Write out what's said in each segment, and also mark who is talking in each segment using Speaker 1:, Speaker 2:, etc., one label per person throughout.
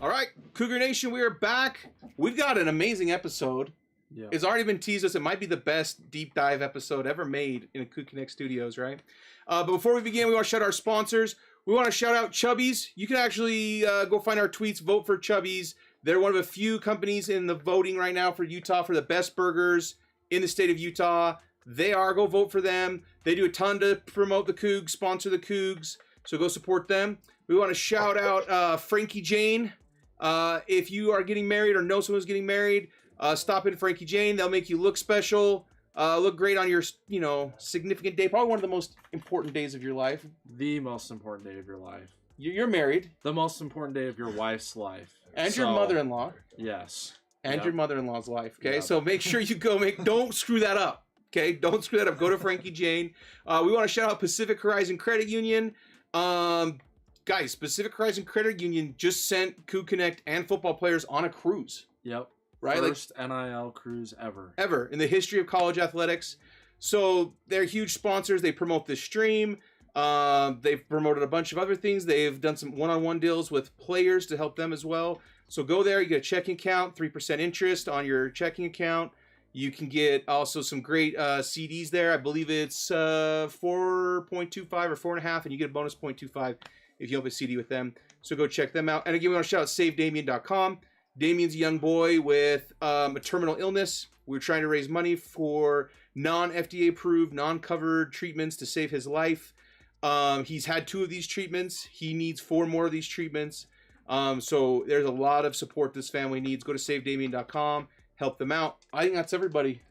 Speaker 1: All right, Cougar Nation, we are back. We've got an amazing episode.
Speaker 2: Yeah.
Speaker 1: It's already been teased us. It might be the best deep dive episode ever made in Coug Connect Studios, right? But before we begin, we want to shout out our sponsors. We want to shout out Chubby's. You can actually go find our tweets, vote for Chubby's. They're one of a few companies in the voting right now for Utah for the best burgers in the state of Utah. Go vote for them. They do a ton to promote the Cougs, sponsor the Cougs, so go support them. We want to shout out Frankie Jane. If you are getting married or know someone who's getting married, stop in Frankie Jane. They'll make you look special, look great on your, significant day. Probably one of the most important days of your life.
Speaker 2: The most important day of your life.
Speaker 1: You're married.
Speaker 2: The most important day of your wife's life.
Speaker 1: And your mother-in-law.
Speaker 2: Yes.
Speaker 1: And your mother-in-law's life, okay?
Speaker 2: Yep.
Speaker 1: So make sure you don't screw that up, okay? Don't screw that up. Go to Frankie Jane. We want to shout out Pacific Horizon Credit Union. Guys, Pacific Horizon Credit Union just sent Coug Connect and football players on a cruise.
Speaker 2: Yep.
Speaker 1: Right?
Speaker 2: First NIL cruise ever.
Speaker 1: Ever in the history of college athletics. So they're huge sponsors. They promote this stream. They've promoted a bunch of other things. They've done some one-on-one deals with players to help them as well. So go there. You get a checking account, 3% interest on your checking account. You can get also some great CDs there. I believe it's 4.25 or 4.5, and you get a bonus 0.25 if you open a CD with them. So go check them out. And again, we want to shout out SaveDamien.com. Damien's a young boy with a terminal illness. We're trying to raise money for non-FDA approved, non-covered treatments to save his life. He's had 2 of these treatments. He needs 4 more of these treatments. So there's a lot of support this family needs. Go to SaveDamien.com. Help them out. I think that's everybody.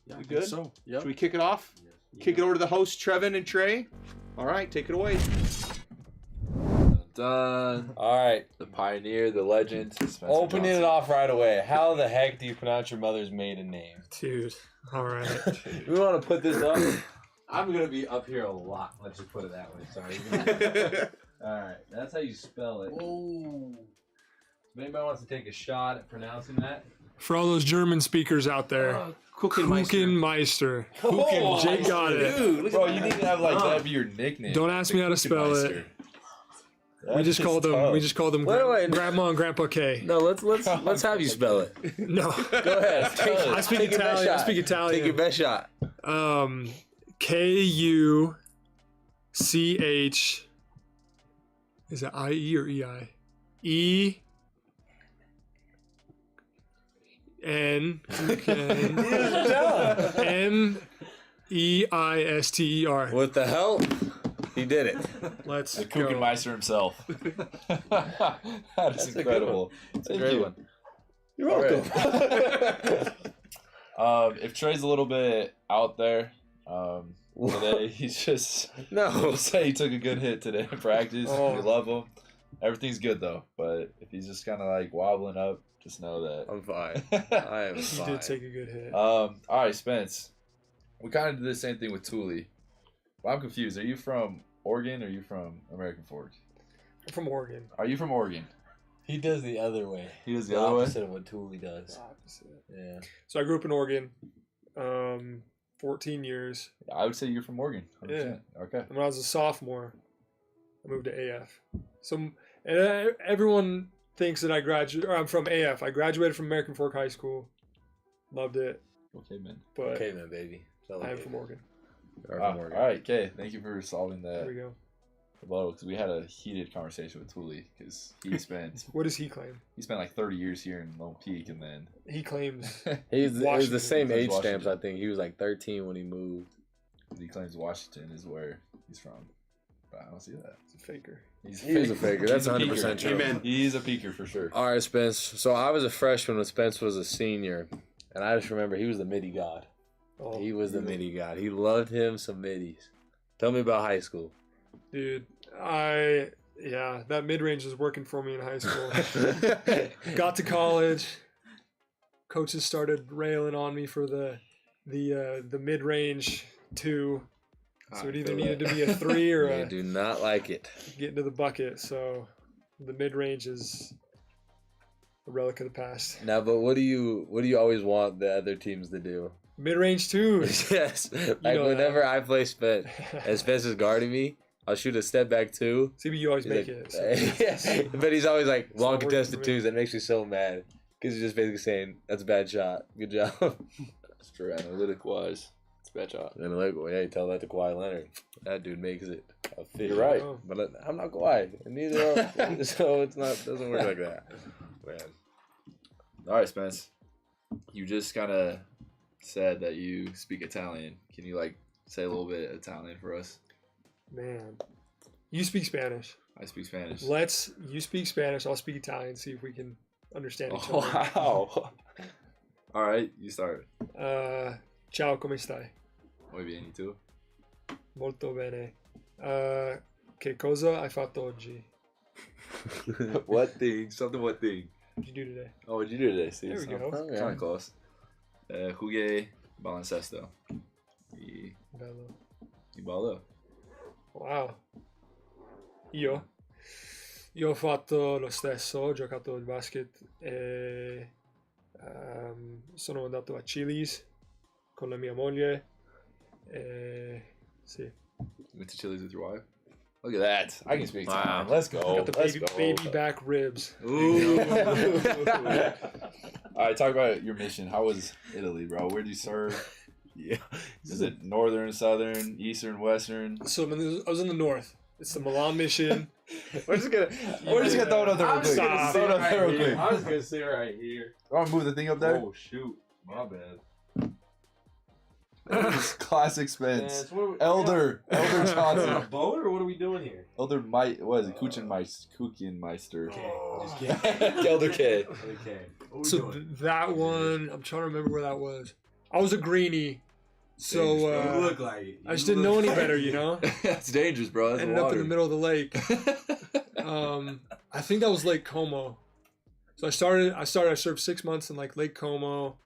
Speaker 2: Yeah,
Speaker 1: We good?
Speaker 2: So, yep.
Speaker 1: Should we kick it off?
Speaker 2: Yes.
Speaker 1: Kick it over to the hosts, Trevin and Trey. All right, take it away.
Speaker 3: Done.
Speaker 4: All right,
Speaker 3: The pioneer, the legend. Spencer
Speaker 4: opening
Speaker 3: Johnson.
Speaker 4: it off right away. How the heck do you pronounce your mother's maiden name?
Speaker 5: Dude, all right.
Speaker 4: We want to put this up.
Speaker 3: I'm gonna be up here a lot. Let's just put it that way. Sorry. All right, that's how you spell it.
Speaker 4: Whoa.
Speaker 3: If anybody wants to take a shot at pronouncing that,
Speaker 5: For all those German speakers out there, Kuchenmeister.
Speaker 4: Oh,
Speaker 5: Jake got it.
Speaker 1: Dude, look
Speaker 3: bro,
Speaker 1: at
Speaker 3: you
Speaker 1: that.
Speaker 3: need to have like that be your nickname.
Speaker 5: Don't ask me how to spell it. We just called them
Speaker 4: Wait.
Speaker 5: Grandma and Grandpa K.
Speaker 4: No, let's have you spell it.
Speaker 5: No,
Speaker 4: Go ahead.
Speaker 5: I speak
Speaker 4: Take your best
Speaker 5: Italian. I
Speaker 4: shot.
Speaker 5: speak
Speaker 4: Take your
Speaker 5: Italian.
Speaker 4: best shot.
Speaker 5: Kuch. Is it IE or EI? MEISTER.
Speaker 4: What the hell? He did it.
Speaker 5: Let's
Speaker 3: The
Speaker 5: go.
Speaker 3: Kuchenmeister himself. That is incredible.
Speaker 4: It's
Speaker 3: a great one.
Speaker 4: You're welcome.
Speaker 3: If Trey's a little bit out there today, he's just
Speaker 4: No.
Speaker 3: say he took a good hit today in practice.
Speaker 4: Oh.
Speaker 3: We love him. Everything's good though, but if he's just kind of like wobbling up, just know that.
Speaker 4: I'm fine. I am
Speaker 5: He
Speaker 4: fine.
Speaker 5: did take a good hit.
Speaker 3: All right, Spence. We kind of did the same thing with Thule. But I'm confused. Are you from Oregon or are you from American Fork?
Speaker 5: I'm from Oregon.
Speaker 3: Are you from Oregon?
Speaker 4: He does the other way.
Speaker 3: He does the other way?
Speaker 4: Opposite of what Thule does.
Speaker 5: Opposite.
Speaker 4: Yeah.
Speaker 5: So I grew up in Oregon, 14 years.
Speaker 3: I would say you're from Oregon. 100%. Okay.
Speaker 5: And when I was a sophomore, I moved to AF. So everyone thinks that I'm from AF. I graduated from American Fork High School. Loved it.
Speaker 3: Okay, man.
Speaker 5: But
Speaker 4: Okay, then, baby.
Speaker 5: I am from Oregon.
Speaker 4: You're
Speaker 3: All
Speaker 4: from Oregon.
Speaker 3: right, okay. Thank you for solving
Speaker 5: There we
Speaker 3: that
Speaker 5: go.
Speaker 3: rebuttal because we had a heated conversation with Thule because he spent
Speaker 5: What does he claim?
Speaker 3: like 30 years here in Lone Peak and then
Speaker 5: He claims
Speaker 4: It was
Speaker 5: Washington.
Speaker 4: the same age
Speaker 3: Washington.
Speaker 4: stamps, I think. He was like 13 when he moved.
Speaker 3: he claims Washington is where he's from. But I don't see that.
Speaker 5: he's a faker.
Speaker 4: He is a faker. That's
Speaker 3: He's a
Speaker 4: 100%
Speaker 3: peaker.
Speaker 4: true.
Speaker 1: Amen.
Speaker 3: He's a peaker for sure.
Speaker 4: All right, Spence. So I was a freshman when Spence was a senior. And I just remember he was the midi god.
Speaker 5: Oh,
Speaker 4: He was the midi god. He loved him some middies. Tell me about high school.
Speaker 5: dude. That mid-range was working for me in high school. Got to college. Coaches started railing on me for the mid-range 2. So it either needed to be a 3 or
Speaker 4: I do not like it.
Speaker 5: get into the bucket. So the mid-range is a relic of the past.
Speaker 4: Now, but what do you always want the other teams to do?
Speaker 5: Mid-range 2.
Speaker 4: Yes. Like
Speaker 5: know
Speaker 4: whenever I play Spence and Spence is guarding me, I'll shoot a step back too.
Speaker 5: See, but you always
Speaker 4: He's
Speaker 5: make
Speaker 4: like,
Speaker 5: it. So.
Speaker 4: but he's always like
Speaker 5: It's
Speaker 4: long
Speaker 5: not working
Speaker 4: contested
Speaker 5: for me.
Speaker 4: twos. That makes me so mad because he's just basically saying that's a bad shot. Good job.
Speaker 3: That's true. Analytic wise, it's a bad shot.
Speaker 4: And like, well, yeah, you tell that to Kawhi Leonard. That dude makes it a fit.
Speaker 3: You're right.
Speaker 5: Oh.
Speaker 4: But I'm not Kawhi, and neither are so it's not doesn't work like that. Man.
Speaker 3: All right, Spence. You just kind of said that you speak Italian. Can you like say a little bit Italian for us?
Speaker 5: Man, you speak Spanish.
Speaker 3: I speak Spanish.
Speaker 5: You speak Spanish. I'll speak Italian. See if we can understand each
Speaker 3: Oh,
Speaker 5: other.
Speaker 3: wow. All right, you start.
Speaker 5: Ciao, come stai?
Speaker 3: Muy bien, tu?
Speaker 5: Molto bene. Che cosa hai fatto oggi?
Speaker 3: What thing? Something what thing?
Speaker 5: What'd you do today?
Speaker 3: Oh, what'd you do today? See,
Speaker 5: There we go.
Speaker 4: Oh,
Speaker 3: Kind
Speaker 4: yeah.
Speaker 3: of close. Jugué baloncesto. Y
Speaker 5: Bello.
Speaker 3: ballo.
Speaker 5: Wow. Io ho fatto lo stesso, ho giocato il basket e sono andato a Chili's con la mia moglie e sì.
Speaker 3: You went to Chili's with your wife? Look at that. I can speak
Speaker 4: Wow.
Speaker 3: Italian. Let's go.
Speaker 5: Got the
Speaker 3: Let's
Speaker 5: baby
Speaker 3: go.
Speaker 5: back ribs.
Speaker 3: Ooh. All right, talk about your mission. How was Italy, bro? Where'd you serve?
Speaker 4: Yeah.
Speaker 3: Is it northern, southern, eastern, western?
Speaker 5: So I was in the north. It's the Milan mission.
Speaker 3: We're just gonna throw it up there real quick.
Speaker 5: Stop.
Speaker 3: Throw it up there real quick.
Speaker 2: I was gonna sit right here.
Speaker 3: I want to move the thing up there.
Speaker 2: Oh shoot, my bad.
Speaker 3: Classic Spence.
Speaker 2: Man, so what are we-
Speaker 3: Elder
Speaker 2: On a
Speaker 3: Johnson.
Speaker 2: boat or what are we doing here?
Speaker 3: Elder Mike, what is it? Kuchenmeister.
Speaker 2: Just kidding.
Speaker 3: Elder K.
Speaker 2: Okay. What we
Speaker 5: So
Speaker 2: doing?
Speaker 5: that one, I'm trying to remember where that was. I was a greenie, so
Speaker 2: You look like it.
Speaker 5: I just
Speaker 2: You
Speaker 5: didn't know
Speaker 2: look
Speaker 5: any
Speaker 2: like
Speaker 5: better,
Speaker 2: it.
Speaker 5: you know.
Speaker 3: That's dangerous, bro. That's
Speaker 5: Ended up
Speaker 3: water.
Speaker 5: in the middle of the lake. I think that was Lake Como. So I served 6 months in like Lake Como.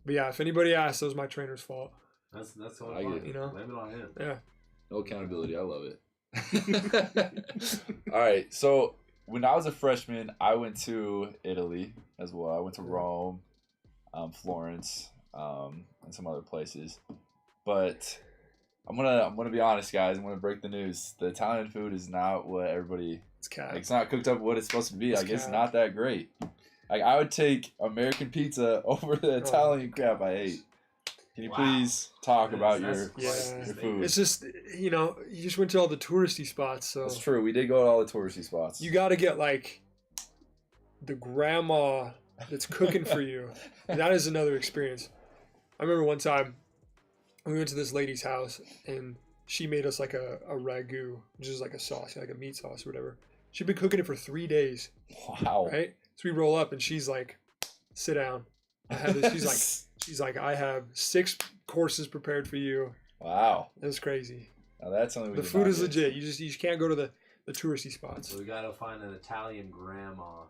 Speaker 5: But yeah, if anybody asks, that was my trainer's fault.
Speaker 2: That's
Speaker 3: I
Speaker 2: all
Speaker 3: get
Speaker 2: fine.
Speaker 3: it.
Speaker 5: You know?
Speaker 2: Blame it on him.
Speaker 5: Yeah.
Speaker 3: No accountability. I love it. All right. So when I was a freshman, I went to Italy as well. I went to Rome, Florence, and some other places. But I'm gonna be honest, guys. I'm gonna break the news. The Italian food is not what everybody.
Speaker 5: It's cat.
Speaker 3: Like, it's not cooked up what it's supposed to be.
Speaker 5: It's
Speaker 3: Like, it's
Speaker 5: cap.
Speaker 3: not that great. Like, I would take American pizza over the Italian crap I ate. Can you
Speaker 2: Wow.
Speaker 3: please talk about
Speaker 2: That's
Speaker 3: your
Speaker 5: Yeah.
Speaker 3: food?
Speaker 5: It's just, you know, you just went to all the touristy spots, so
Speaker 3: That's true. We did go to all the touristy spots.
Speaker 5: you got to get like the grandma that's cooking for you. And that is another experience. I remember one time we went to this lady's house and she made us like a ragu, which is like a sauce, like a meat sauce or whatever. She'd been cooking it for 3 days,
Speaker 3: Wow.
Speaker 5: right? So we roll up and she's like, "Sit down." I have this. She's like, "I have 6 courses prepared for you."
Speaker 3: Wow.
Speaker 5: It was crazy.
Speaker 3: Now that's something we
Speaker 5: The
Speaker 3: did
Speaker 5: food
Speaker 3: not
Speaker 5: is
Speaker 3: get.
Speaker 5: legit. You just can't go to the touristy spots.
Speaker 2: So we gotta find an Italian grandma.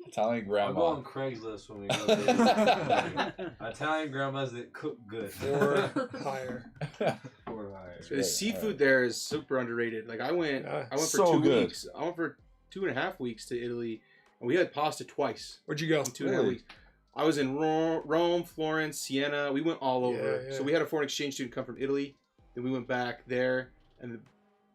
Speaker 3: Italian
Speaker 2: I'll go on
Speaker 3: grandma.
Speaker 2: Craigslist when we go there. Italian grandmas that cook good.
Speaker 5: Or higher.
Speaker 2: Or higher.
Speaker 1: The seafood there is super underrated. Like I went
Speaker 5: Yeah.
Speaker 1: for
Speaker 3: So
Speaker 1: 2
Speaker 3: good.
Speaker 1: weeks. I went for 2.5 weeks to Italy, and we had pasta twice
Speaker 5: Where'd you go?
Speaker 1: in 2.5
Speaker 3: Really?
Speaker 1: weeks. I was in Rome, Florence, Siena. We went all over.
Speaker 5: Yeah, yeah.
Speaker 1: So we had a foreign exchange student come from Italy. Then we went back there, and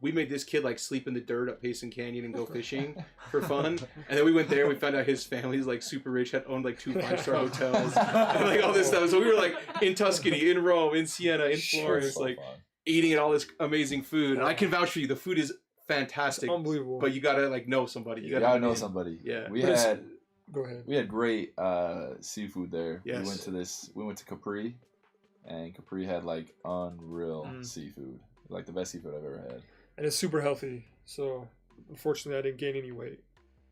Speaker 1: we made this kid like sleep in the dirt up Payson Canyon and go fishing for fun. And then we went there. And we found out his family's like super rich, had owned like 2 5-star hotels, and like all this stuff. So we were like in Tuscany, in Rome, in Siena, in Florence,
Speaker 3: So
Speaker 1: like
Speaker 3: fun.
Speaker 1: eating at all this amazing food. And I can vouch for you. The food is
Speaker 5: It's
Speaker 1: fantastic,
Speaker 5: unbelievable.
Speaker 1: but you gotta like know somebody.
Speaker 3: You
Speaker 1: You
Speaker 3: gotta
Speaker 1: gotta
Speaker 3: know
Speaker 1: be in.
Speaker 3: somebody.
Speaker 1: Yeah.
Speaker 3: We
Speaker 5: But it's-
Speaker 3: had
Speaker 5: Go ahead.
Speaker 3: great seafood there.
Speaker 1: Yes.
Speaker 3: We went to Capri, and Capri had like unreal
Speaker 1: Mm.
Speaker 3: seafood. Like the best seafood I've ever had.
Speaker 5: And it's super healthy. So unfortunately, I didn't gain any weight.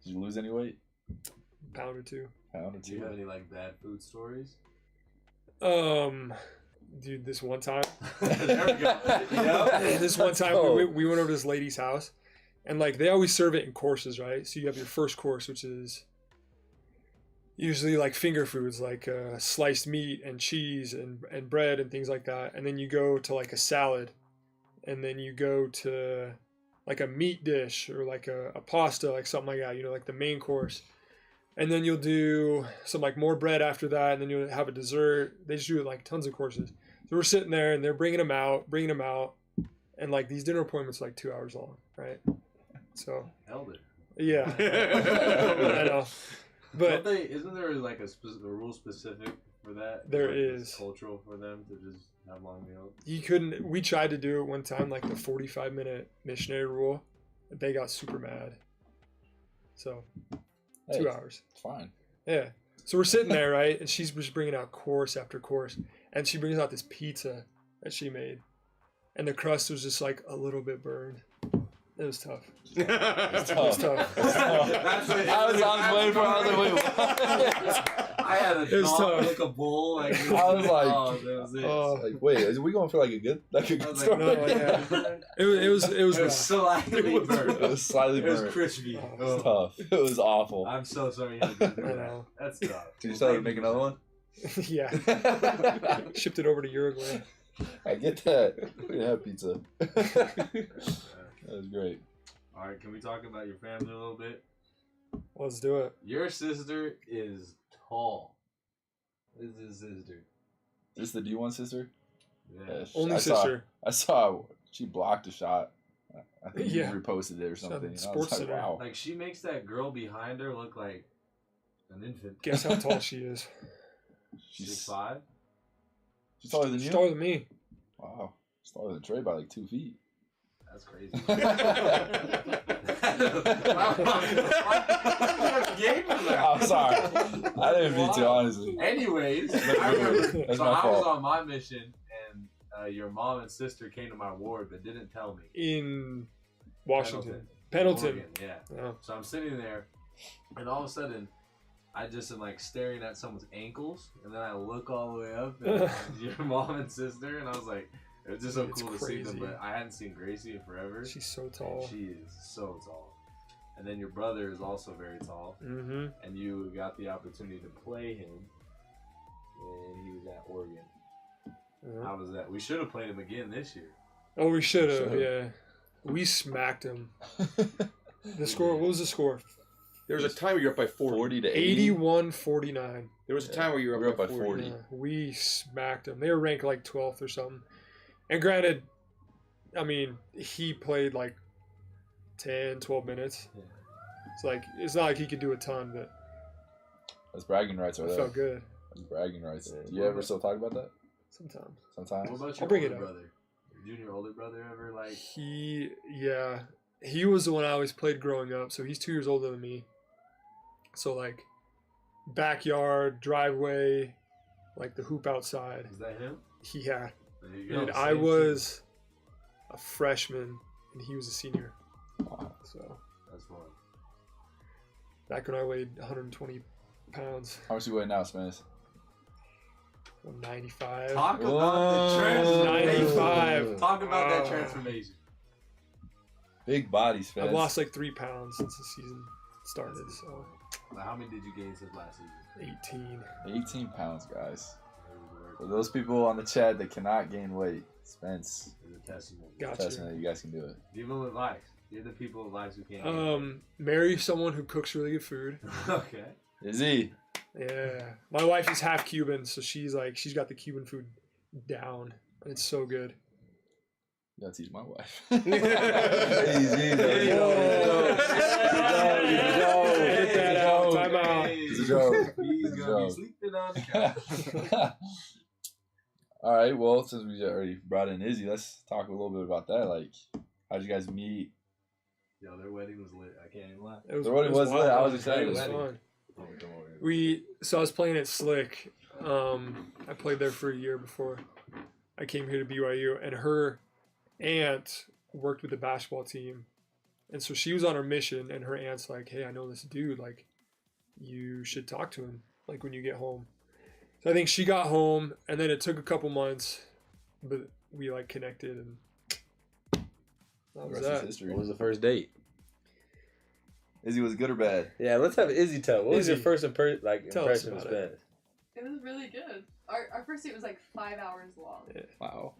Speaker 3: Did you lose any weight?
Speaker 5: Pound or 2.
Speaker 3: Pound or
Speaker 2: Do you have
Speaker 3: two?
Speaker 2: any like bad food stories?
Speaker 5: Dude, this one time.
Speaker 2: There we go. Yep.
Speaker 5: This one time
Speaker 3: go.
Speaker 5: we went over to this lady's house, and like they always serve it in courses, right? So you have your first course, which is usually like finger foods, like sliced meat and cheese and bread and things like that. And then you go to like a salad, and then you go to like a meat dish or like a pasta, like something like that, you know, like the main course. And then you'll do some like more bread after that, and then you'll have a dessert. They just do like tons of courses. So we're sitting there, and they're bringing them out, and like these dinner appointments are like 2 hours long, right? So
Speaker 2: Held it.
Speaker 5: yeah, I know. But
Speaker 2: Isn't there like a rule specific for that?
Speaker 5: There
Speaker 2: Like,
Speaker 5: is.
Speaker 2: it's cultural for them to just have long meals.
Speaker 5: you couldn't. We tried to do it one time, like the 45-minute missionary rule. They got super mad. So
Speaker 3: Hey,
Speaker 5: 2 hours.
Speaker 3: It's fine.
Speaker 5: Yeah. So we're sitting there, right? And she's just bringing out course after course. And she brings out this pizza that she made. And the crust was just like a little bit burned. It was tough. It was tough.
Speaker 2: That's it.
Speaker 3: I was waiting for. I was like, wait, what?
Speaker 2: I had a
Speaker 5: It was
Speaker 2: dog,
Speaker 5: tough.
Speaker 2: like a bull. Like,
Speaker 3: I was like,
Speaker 2: oh, that was it.
Speaker 3: Like, wait, is we going for like a good
Speaker 2: I
Speaker 3: story?
Speaker 2: was like,
Speaker 5: No, yeah. It was
Speaker 2: It was
Speaker 5: rough.
Speaker 2: slightly burnt.
Speaker 3: It was slightly
Speaker 2: It was
Speaker 3: burnt.
Speaker 2: crispy.
Speaker 5: Oh,
Speaker 3: It was tough. It was awful.
Speaker 2: I'm so sorry you had to do
Speaker 5: I
Speaker 2: that.
Speaker 5: know.
Speaker 2: That's tough.
Speaker 3: Did you start to make another one?
Speaker 5: Yeah. Shipped it over to Uruguay.
Speaker 3: I get that. We didn't have pizza. That was great.
Speaker 2: All right, can we talk about your family a little bit?
Speaker 5: Let's do it.
Speaker 2: Your sister is tall. This is his sister.
Speaker 3: Is this the D1 sister?
Speaker 2: Yeah.
Speaker 5: Only
Speaker 3: I
Speaker 5: sister.
Speaker 3: saw she blocked a shot. I think
Speaker 5: Yeah.
Speaker 3: you reposted it or
Speaker 5: Some
Speaker 3: something. And I was
Speaker 5: sports
Speaker 3: like,
Speaker 5: center.
Speaker 3: wow.
Speaker 2: Like, she makes that girl behind her look like an infant.
Speaker 5: Guess how tall she is.
Speaker 2: She's 5?
Speaker 3: She's taller than
Speaker 5: She's
Speaker 3: you?
Speaker 5: taller than me.
Speaker 3: Wow. She's taller than Trey by like 2 feet.
Speaker 2: That's crazy.
Speaker 3: I'm sorry. I didn't mean to, honestly.
Speaker 2: Anyways, I remember.
Speaker 3: That's
Speaker 2: So
Speaker 3: my
Speaker 2: I was
Speaker 3: fault.
Speaker 2: on my mission, and your mom and sister came to my ward, but didn't tell me.
Speaker 5: In Washington. Pendleton.
Speaker 2: Oregon, yeah.
Speaker 5: Oh.
Speaker 2: So I'm sitting there, and all of a sudden, I just am like staring at someone's ankles, and then I look all the way up, and it's your mom and sister, and I was like, it was just so
Speaker 5: It's
Speaker 2: cool to see them.
Speaker 5: crazy.
Speaker 2: But I hadn't seen Gracie in forever.
Speaker 5: She's so
Speaker 2: and
Speaker 5: tall.
Speaker 2: She is so tall. And then your brother is also very tall,
Speaker 5: Mm-hmm.
Speaker 2: and you got the opportunity to play him when he was at Oregon. How was that? We should have played him again this year.
Speaker 5: Oh, we should have.
Speaker 3: Should've.
Speaker 5: Yeah. We smacked him. The score, what was the score?
Speaker 1: There was a time where you're up by 40.
Speaker 3: 40 to 80.
Speaker 5: 81-49.
Speaker 1: There was a time where you were up by 40.
Speaker 5: Yeah, we smacked them. They were ranked like 12th or something. And granted, I mean, he played like 10, 12 minutes.
Speaker 2: Yeah.
Speaker 5: It's like, it's not like he could do a ton, but
Speaker 3: That's bragging rights right
Speaker 5: it
Speaker 3: there.
Speaker 5: felt good
Speaker 3: That's bragging rights.
Speaker 5: Yeah.
Speaker 3: Do you ever still talk about that?
Speaker 5: sometimes.
Speaker 3: Sometimes?
Speaker 2: What about
Speaker 5: I'll
Speaker 2: your
Speaker 5: bring
Speaker 2: older
Speaker 5: it up.
Speaker 2: brother? Your junior older brother ever like?
Speaker 5: He was the one I always played growing up. So he's 2 years older than me. So like backyard, driveway, like the hoop outside.
Speaker 2: Is that him?
Speaker 5: Yeah.
Speaker 2: There you go.
Speaker 5: And I
Speaker 2: Same team.
Speaker 5: was a freshman and he was a senior.
Speaker 3: Wow.
Speaker 5: So
Speaker 2: That's fun.
Speaker 5: back when I weighed 120 pounds,
Speaker 3: How much you weigh now, Spence?
Speaker 5: I'm 95.
Speaker 2: Talk about
Speaker 3: Whoa.
Speaker 2: the transformation.
Speaker 5: 95.
Speaker 2: Talk about that
Speaker 5: Wow.
Speaker 2: transformation.
Speaker 3: Big body, Spence.
Speaker 5: I've lost like 3 pounds since the season started. So
Speaker 2: Like, how many did you gain since last season?
Speaker 5: 18.
Speaker 3: 18 pounds, guys. For those people on the chat that cannot gain weight, Spence,
Speaker 2: It's a testament.
Speaker 5: Gotcha.
Speaker 3: testament that you guys can do it.
Speaker 2: Give them advice. Give the people advice who can't. gain
Speaker 5: Marry someone who cooks really good food.
Speaker 2: weight. Okay.
Speaker 3: Izzy.
Speaker 5: Yeah. My wife is half Cuban, so she's got the Cuban food down. And it's so good.
Speaker 3: You gotta teach my wife.
Speaker 1: Easy,
Speaker 3: Easy,
Speaker 5: Edit that out. Time out.
Speaker 3: It's a joke.
Speaker 2: He's
Speaker 3: It's a
Speaker 2: gonna be
Speaker 3: joke.
Speaker 2: sleeping on the couch.
Speaker 3: All right. Well, since we already brought in Izzy, let's talk a little bit about that. Like, how'd you guys meet?
Speaker 2: Yo, their wedding was lit. I can't even lie.
Speaker 5: It was,
Speaker 3: The wedding
Speaker 5: it
Speaker 3: was
Speaker 5: wild.
Speaker 3: lit. I was
Speaker 5: It
Speaker 3: excited.
Speaker 5: was
Speaker 2: Wedding.
Speaker 5: fun.
Speaker 2: Come over here.
Speaker 5: So I was playing at Slick. I played there for a year before I came here to BYU, and her aunt worked with the basketball team, and so she was on her mission, and her aunt's like, "Hey, I know this dude. Like, you should talk to him. Like when you get home." So I think she got home, and then it took a couple months, but we like connected, and that
Speaker 3: The
Speaker 5: was
Speaker 3: rest is
Speaker 5: that.
Speaker 3: history.
Speaker 4: What was the first date?
Speaker 3: Izzy was good or bad?
Speaker 4: Yeah, let's have Izzy tell. What was your
Speaker 5: Izzy,
Speaker 4: first
Speaker 5: tell us
Speaker 4: impression of
Speaker 5: about it.
Speaker 4: Spence?
Speaker 6: It was really good. Our first date was like 5 hours long.
Speaker 3: Wow.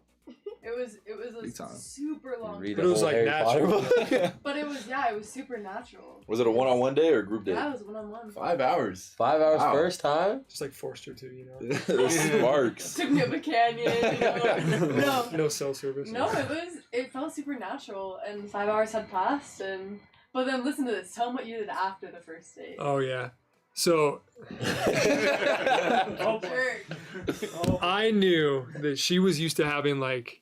Speaker 6: It was
Speaker 3: Big time.
Speaker 6: a super long
Speaker 4: Read
Speaker 5: But
Speaker 6: trip.
Speaker 5: it was
Speaker 4: whole
Speaker 5: like
Speaker 4: Harry
Speaker 5: natural.
Speaker 4: Potter book.
Speaker 6: But it was super natural.
Speaker 3: Was it a one-on-one day or a group day?
Speaker 6: Yeah, it was one-on-one.
Speaker 3: 5 hours.
Speaker 4: 5 hours
Speaker 3: Wow.
Speaker 4: first time?
Speaker 5: Just like forced her to, you know.
Speaker 3: Sparks.
Speaker 6: Took me up a canyon, you know.
Speaker 5: No cell service.
Speaker 6: No, it felt super natural, and 5 hours had passed, but then listen to this. Tell them what you did after the first date.
Speaker 5: Oh yeah. So
Speaker 6: Jerk.
Speaker 5: I knew that she was used to having like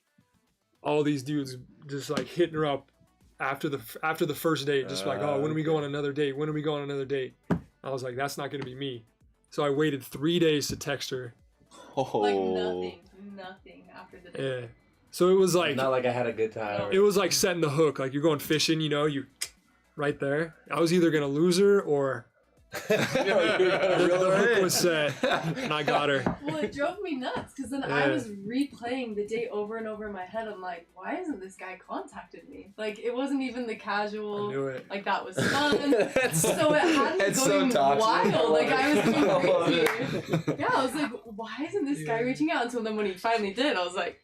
Speaker 5: all these dudes just like hitting her up after the first date, just like, oh, when are we going on another date? When are we going on another date? I was like, that's not gonna be me. So I waited 3 days to text her.
Speaker 6: Like nothing after the date.
Speaker 5: Yeah. So it was like
Speaker 4: Not like I had a good time.
Speaker 5: it was like setting the hook. Like you're going fishing, you know, you right there. I was either gonna lose her or the hook was set, and I got her.
Speaker 6: Well, it drove me nuts because then I was replaying the date over and over in my head. I'm like, why hasn't this guy contacted me? Like, it wasn't even the
Speaker 5: I
Speaker 6: casual.
Speaker 5: knew it.
Speaker 6: Like, that was fun. So it had me
Speaker 4: It's so
Speaker 6: going
Speaker 4: toxic.
Speaker 6: wild. Like, I was going crazy. Yeah, I was like, why isn't this guy reaching out? Until then, when he finally did, I was like,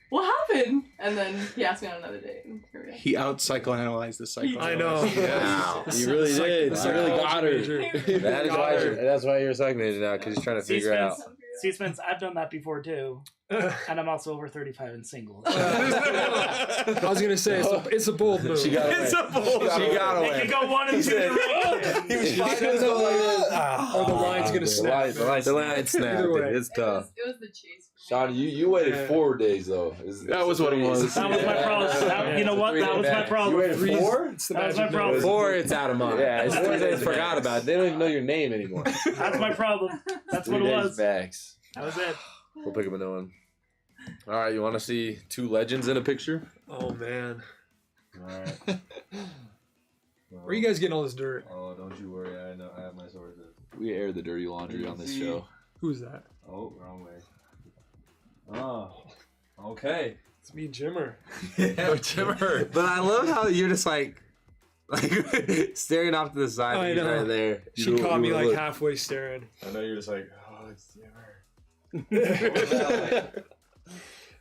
Speaker 6: what happened? And then he asked me on another date. And here we go.
Speaker 1: He out psychoanalyzed the psychoanalyst.
Speaker 5: I know.
Speaker 4: Wow. You really did. You really got her. That is why that's why you're a psych major now, because he's trying to figure out.
Speaker 7: See, Spence, I've done that before too, and I'm also over 35 and single.
Speaker 5: I was gonna say it's a bold move.
Speaker 4: She got away.
Speaker 1: It's a bull.
Speaker 4: She got
Speaker 7: It
Speaker 4: away.
Speaker 7: could go one and two directions.
Speaker 4: He was
Speaker 5: She goes up like this. Or the line's gonna
Speaker 3: The
Speaker 5: snap.
Speaker 3: line snapped.
Speaker 5: Either way.
Speaker 3: It's tough.
Speaker 6: It was the chase.
Speaker 3: Sean, you waited
Speaker 5: Yeah.
Speaker 3: 4 days though.
Speaker 1: That was what it was.
Speaker 7: That was my problem. You know what? That was my problem.
Speaker 3: You waited 4?
Speaker 5: It's the
Speaker 7: That was my
Speaker 5: magic
Speaker 7: problem.
Speaker 5: number.
Speaker 4: 4, it's out of mind. Yeah, it's 4 days forgot about it. They don't even know your name anymore.
Speaker 7: That's my problem. That's
Speaker 4: 3
Speaker 7: what it
Speaker 4: days
Speaker 7: was.
Speaker 4: max.
Speaker 7: That was it.
Speaker 4: We'll pick up a new one. All right, you want to see 2 legends in a picture?
Speaker 5: Oh man,
Speaker 2: Alright.
Speaker 5: where are you guys getting all this dirt?
Speaker 2: Oh, don't you worry. I know. I have my sources.
Speaker 3: We air the dirty laundry on this show.
Speaker 5: Who's that?
Speaker 2: Oh, wrong way. Oh, okay.
Speaker 5: It's me, Jimmer.
Speaker 4: Jimmer. But I love how you're just like staring off to the side.
Speaker 5: I
Speaker 4: and he's
Speaker 5: know.
Speaker 4: right there.
Speaker 5: She caught me like halfway staring.
Speaker 2: I know you're just like, oh, it's Jimmer.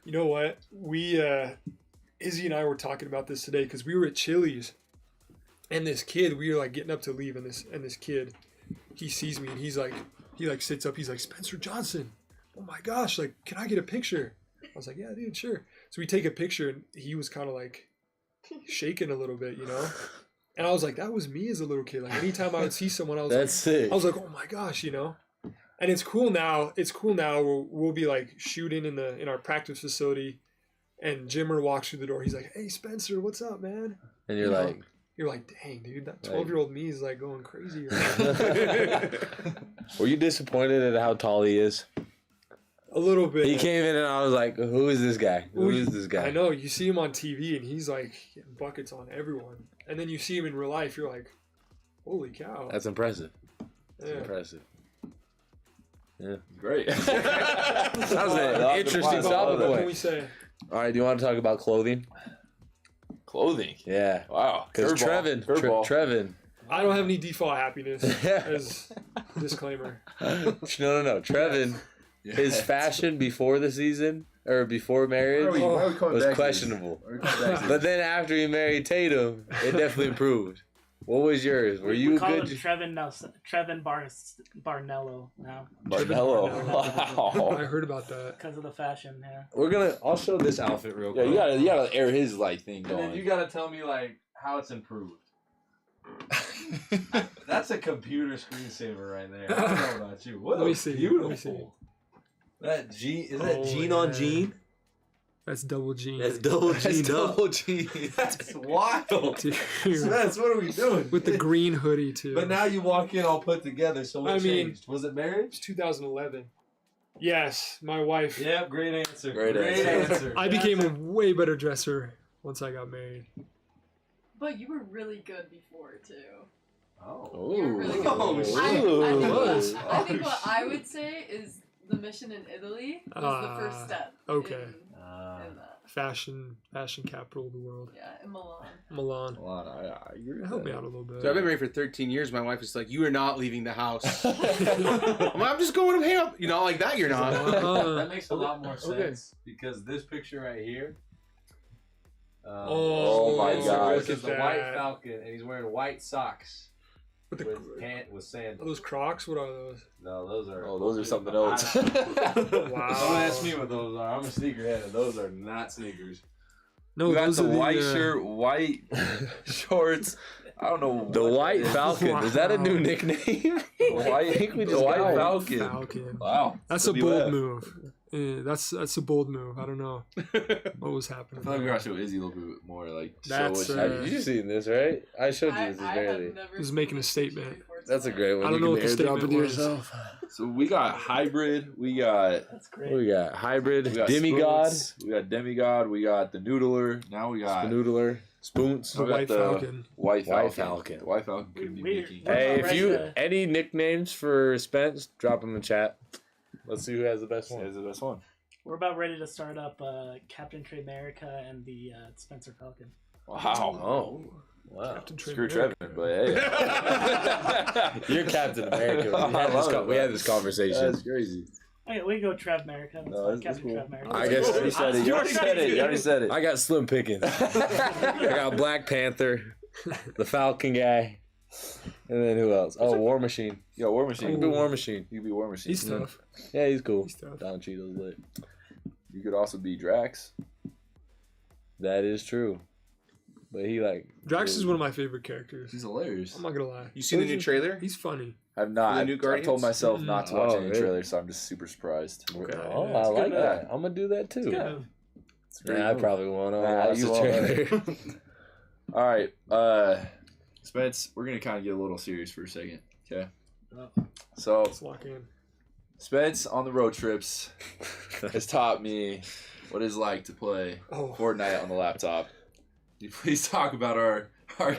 Speaker 5: You know what? We Izzy and I were talking about this today because we were at Chili's, and this kid, we were like getting up to leave, and this kid, he sees me and he sits up. He's like, Spencer Johnson. Oh my gosh! Like, can I get a picture? I was like, yeah, dude, sure. So we take a picture, and he was kind of like shaking a little bit, you know. And I was like, that was me as a little kid. Like anytime I would see someone, I was
Speaker 4: That's sick.
Speaker 5: I was like, oh my gosh, you know. And it's cool now. We'll be like shooting in our practice facility, and Jimmer walks through the door. He's like, "Hey Spencer, what's up, man?"
Speaker 4: And you're
Speaker 5: You know,
Speaker 4: like,
Speaker 5: you're like, dang, dude, that 12-year-old me is like going crazy.
Speaker 4: were you disappointed at how tall he is?
Speaker 5: A little bit.
Speaker 4: He came in and I was like, who is this guy? Who is this guy?
Speaker 5: I know. You see him on TV, and he's like getting buckets on everyone. And then you see him in real life. You're like, holy cow.
Speaker 4: That's impressive.
Speaker 5: Yeah.
Speaker 4: Impressive. Yeah.
Speaker 3: Great.
Speaker 4: That was an interesting
Speaker 5: What
Speaker 4: topic
Speaker 5: can
Speaker 4: point.
Speaker 5: we say?
Speaker 4: All right, do you want to talk about clothing?
Speaker 3: Clothing.
Speaker 4: Yeah.
Speaker 3: Wow.
Speaker 4: Because
Speaker 3: Curveball.
Speaker 4: Trevin.
Speaker 5: I don't have any default happiness. As disclaimer.
Speaker 4: No. Trevin, his fashion before the season or before marriage
Speaker 3: Why are we coming
Speaker 4: was
Speaker 3: back to this?
Speaker 4: questionable.
Speaker 3: Why are we coming back to this?
Speaker 4: But then after he married Tatum, it definitely improved. What was yours? Were you
Speaker 7: we call
Speaker 4: good?
Speaker 7: him Trevin Barnello now
Speaker 3: Barnello.
Speaker 5: I
Speaker 3: Wow.
Speaker 5: heard about that.
Speaker 7: because of the fashion. Yeah.
Speaker 4: I'll show this outfit real
Speaker 3: Yeah,
Speaker 4: quick.
Speaker 3: you gotta air his like thing
Speaker 2: And then
Speaker 3: going.
Speaker 2: you gotta tell me like how it's improved. That's a computer screensaver right there. I don't know about you. What
Speaker 5: Let me
Speaker 2: a
Speaker 5: see.
Speaker 2: beautiful.
Speaker 5: Let me see.
Speaker 2: That jean is
Speaker 5: Oh,
Speaker 2: that jean on
Speaker 5: yeah.
Speaker 2: jean?
Speaker 5: That's double G.
Speaker 2: That's double
Speaker 4: That's
Speaker 2: jean
Speaker 4: double
Speaker 2: up.
Speaker 4: G.
Speaker 2: That's wild.
Speaker 5: Dude.
Speaker 2: Spence, what are we doing?
Speaker 5: With the green hoodie too.
Speaker 2: But now you walk in all put together. So what
Speaker 5: I mean-
Speaker 2: changed? Was it marriage?
Speaker 5: It's 2011. Yes, my wife.
Speaker 2: Yep, great answer.
Speaker 3: Great answer.
Speaker 5: I became a way better dresser once I got married.
Speaker 6: But you were really good before too.
Speaker 2: Oh.
Speaker 6: You were really good.
Speaker 2: Oh,
Speaker 6: I
Speaker 2: shit.
Speaker 6: think what I would say is the mission in Italy was the first step.
Speaker 5: okay.
Speaker 6: In that.
Speaker 5: fashion capital of the world.
Speaker 6: Yeah, in Milan.
Speaker 5: Milan.
Speaker 3: Hold on, I agree with
Speaker 5: Help me
Speaker 3: that.
Speaker 5: out a little bit.
Speaker 1: So I've been married for 13 years. My wife is like, "You are not leaving the house." I'm just going to hang out. You know, like that. You're not.
Speaker 2: That makes a lot more sense because this picture right here.
Speaker 3: Oh my God.
Speaker 2: This is the white falcon, and he's wearing white socks
Speaker 5: With
Speaker 2: with sandals.
Speaker 5: those Crocs, what are those?
Speaker 2: No, those are.
Speaker 3: Oh, those are something else.
Speaker 5: Wow.
Speaker 2: Don't ask me what those are. I'm a sneakerhead, and those are not sneakers.
Speaker 5: No,
Speaker 3: We got
Speaker 5: those
Speaker 3: the
Speaker 5: are
Speaker 3: white shirt, white shorts. I don't know.
Speaker 4: The
Speaker 3: what
Speaker 4: White
Speaker 3: that is.
Speaker 4: Falcon. Is that a new
Speaker 5: Wow.
Speaker 4: nickname?
Speaker 3: White,
Speaker 4: I think we
Speaker 3: the
Speaker 4: just
Speaker 3: White
Speaker 4: got one.
Speaker 3: Falcon.
Speaker 5: Falcon.
Speaker 3: Wow.
Speaker 5: That's a bold
Speaker 3: WF.
Speaker 5: move. That's a bold move. I don't know what was
Speaker 3: I
Speaker 5: happening.
Speaker 3: feel like we gotta show Izzy a little bit more, like
Speaker 5: That's,
Speaker 3: show
Speaker 4: Have you seen this, right? I showed you this
Speaker 6: I
Speaker 4: earlier.
Speaker 6: have never
Speaker 5: He's
Speaker 6: seen
Speaker 5: making a
Speaker 6: this
Speaker 5: statement.
Speaker 6: picture before
Speaker 4: That's a
Speaker 6: tonight.
Speaker 4: great one.
Speaker 5: I don't
Speaker 4: You
Speaker 5: know
Speaker 4: can
Speaker 5: what the
Speaker 4: airdrop
Speaker 5: statement
Speaker 4: it to
Speaker 5: was.
Speaker 4: yourself.
Speaker 3: So we got hybrid, we got
Speaker 7: That's
Speaker 4: What
Speaker 7: great.
Speaker 4: we got? Hybrid,
Speaker 3: we got
Speaker 4: demigod,
Speaker 3: Spoons, we got demigod, we got the noodler. Now we got
Speaker 4: Spanoodler, spoons.
Speaker 5: The
Speaker 3: we got
Speaker 5: White
Speaker 3: the
Speaker 5: Falcon.
Speaker 3: White Falcon.
Speaker 4: White Falcon.
Speaker 3: The White Falcon could be
Speaker 7: We-
Speaker 3: making.
Speaker 7: we-
Speaker 4: Hey, if
Speaker 7: Right
Speaker 4: you
Speaker 7: there.
Speaker 4: any nicknames for Spence, drop them in the chat. Let's see who has the best one.
Speaker 3: Is the best one.
Speaker 7: We're about ready to start up Captain Trey America and the Spencer Falcon.
Speaker 3: Wow.
Speaker 4: Oh, wow.
Speaker 5: Captain
Speaker 3: Screw
Speaker 5: America.
Speaker 3: Trevin, but hey.
Speaker 4: You're Captain America.
Speaker 3: I love it,
Speaker 4: We had this conversation.
Speaker 3: That's crazy.
Speaker 7: Okay, we can go Trev America. That's
Speaker 3: No,
Speaker 7: fine.
Speaker 3: that's
Speaker 7: Captain
Speaker 3: cool.
Speaker 7: Trev America.
Speaker 4: I guess
Speaker 3: You already said it. You already said it. You already said it.
Speaker 4: I got Slim Pickens. I got Black Panther, the Falcon guy, and then who else? Oh, War Machine.
Speaker 3: Yo, War
Speaker 4: You
Speaker 3: Machine.
Speaker 4: can be War Machine.
Speaker 3: You could be War Machine.
Speaker 5: He's tough.
Speaker 4: Yeah, he's cool.
Speaker 5: He's tough.
Speaker 4: Don Cheeto's lit.
Speaker 3: You could also be Drax.
Speaker 4: That is true. But he like
Speaker 5: Drax is one of my favorite characters.
Speaker 3: He's hilarious.
Speaker 5: I'm not gonna lie.
Speaker 1: You seen the new trailer?
Speaker 5: He's funny.
Speaker 3: I've not.
Speaker 1: The
Speaker 3: I've,
Speaker 1: new
Speaker 3: I've
Speaker 1: Guardians?
Speaker 3: told myself not to watch
Speaker 4: Oh,
Speaker 3: any
Speaker 4: really?
Speaker 3: trailers, so I'm just super surprised.
Speaker 5: Okay.
Speaker 4: Oh,
Speaker 5: Yeah,
Speaker 4: I
Speaker 5: it's
Speaker 4: like
Speaker 5: good.
Speaker 4: that. I'm gonna do that too.
Speaker 7: Good.
Speaker 3: It's a great
Speaker 4: Yeah, I
Speaker 3: movie.
Speaker 4: probably won't.
Speaker 3: Nah,
Speaker 4: I'll watch
Speaker 3: you
Speaker 4: the
Speaker 3: won't.
Speaker 4: trailer.
Speaker 3: All right, Spence, we're gonna kind of get a little serious for a second, okay? So
Speaker 5: Let's lock in.
Speaker 3: Spence on the road trips has taught me what it's like to play
Speaker 5: Oh,
Speaker 3: Fortnite on the laptop. Can you please talk about our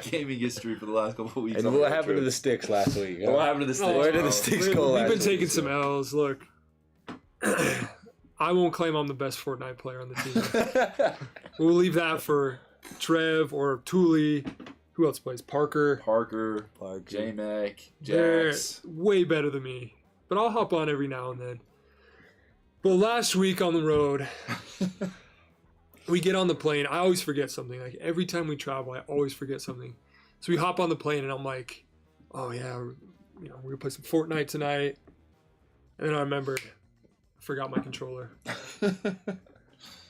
Speaker 3: gaming history for the last couple of weeks?
Speaker 4: And
Speaker 3: on the
Speaker 4: what
Speaker 3: road
Speaker 4: happened to the
Speaker 3: trips?
Speaker 4: sticks last week?
Speaker 3: What happened to the sticks?
Speaker 4: Where did the
Speaker 3: bro?
Speaker 4: sticks
Speaker 5: we've
Speaker 4: go last
Speaker 5: been
Speaker 4: week?
Speaker 5: taking some L's. Look, I won't claim I'm the best Fortnite player on the team. We'll leave that for Trev or Thule. Who else plays? Parker.
Speaker 3: Parker, J-Mac,
Speaker 5: They're
Speaker 3: Jax.
Speaker 5: way better than me. But I'll hop on every now and then. But last week on the road, we get on the plane. I always forget something. Like every time we travel, I always forget something. So we hop on the plane and I'm like, oh yeah, we're gonna play some Fortnite tonight. And then I remembered, I forgot my controller.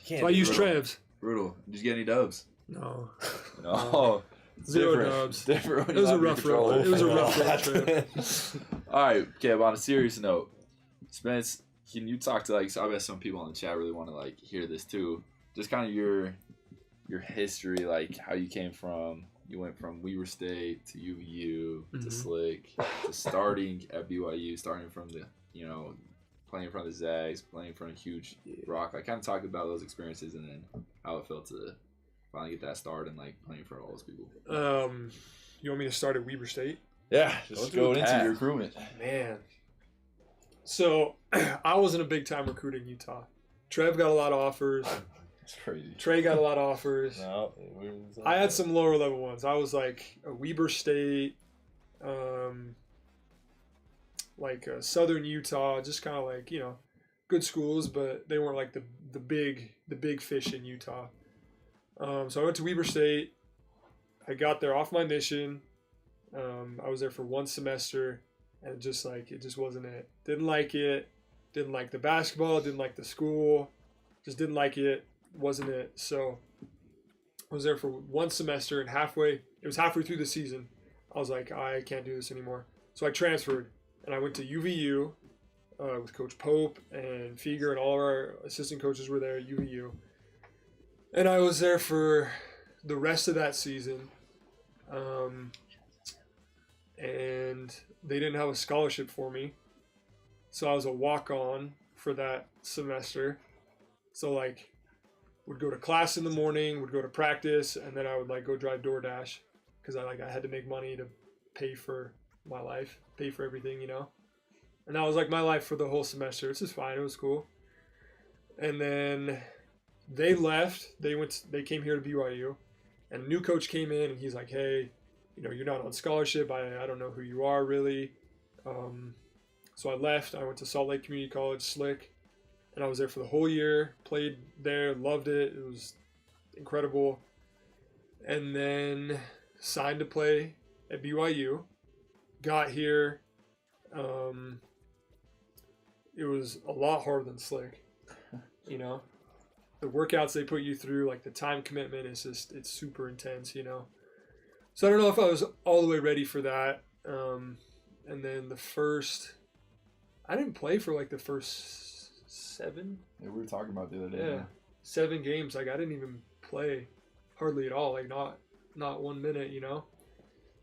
Speaker 5: So I used Trev's.
Speaker 3: Brutal. Did you get any dubs?
Speaker 5: No.
Speaker 3: No. It's
Speaker 5: Zero
Speaker 3: different.
Speaker 5: dubs.
Speaker 3: It's different when
Speaker 5: It was
Speaker 3: you
Speaker 5: a
Speaker 3: have your
Speaker 5: rough road.
Speaker 3: controller.
Speaker 5: It was a rough road trip.
Speaker 3: All right, okay, but on a serious note, Spence, can you talk to, like, so I bet some people in the chat really want to, like, hear this too. Just kind of your history, like, how you came from, you went from Weber State to UVU to
Speaker 5: Mhm.
Speaker 3: Slick to starting at BYU, starting from the, playing in front of the Zags, playing in front of huge rock. Like, kind of talk about those experiences and then how it felt to finally get that start and, like, playing for all those people.
Speaker 5: You want me to start at Weber State?
Speaker 3: Yeah, just
Speaker 4: Go
Speaker 3: going
Speaker 4: through the
Speaker 3: into
Speaker 4: path.
Speaker 3: your recruitment.
Speaker 5: Man. So I wasn't a big time recruiting Utah. Trev got a lot of offers.
Speaker 3: It's crazy.
Speaker 5: Trey got a lot of offers.
Speaker 4: No,
Speaker 5: I had some lower level ones. I was like a Weber State, like Southern Utah, just kind of like good schools, but they weren't like the big fish in Utah. So I went to Weber State. I got there off my mission. I was there for one semester, and it just wasn't it. Didn't like it. Didn't like the basketball. Didn't like the school. Just didn't like it. Wasn't it. So I was there for one semester, and it was halfway through the season. I was like, I can't do this anymore. So I transferred, and I went to UVU with Coach Pope and Feger, and all of our assistant coaches were there at UVU. And I was there for the rest of that season. And they didn't have a scholarship for me. So I was a walk-on for that semester. So like, would go to class in the morning, would go to practice, and then I would like go drive DoorDash because I had to make money to pay for my life, pay for everything, And that was like my life for the whole semester. It's just fine. It was cool. And then they left. They came here to BYU, and a new coach came in, and he's like, "Hey, you're not on scholarship. I don't know who you are really." So I left. I went to Salt Lake Community College, Slick, and I was there for the whole year. Played there, loved it. It was incredible. And then signed to play at BYU. Got here. It was a lot harder than Slick. The workouts they put you through, like the time commitment, it's super intense. So I don't know if I was all the way ready for that. And then I didn't play for like the first 7.
Speaker 3: Yeah, we were talking about the other day.
Speaker 5: Yeah, 7 games. Like I didn't even play hardly at all. Like not 1 minute.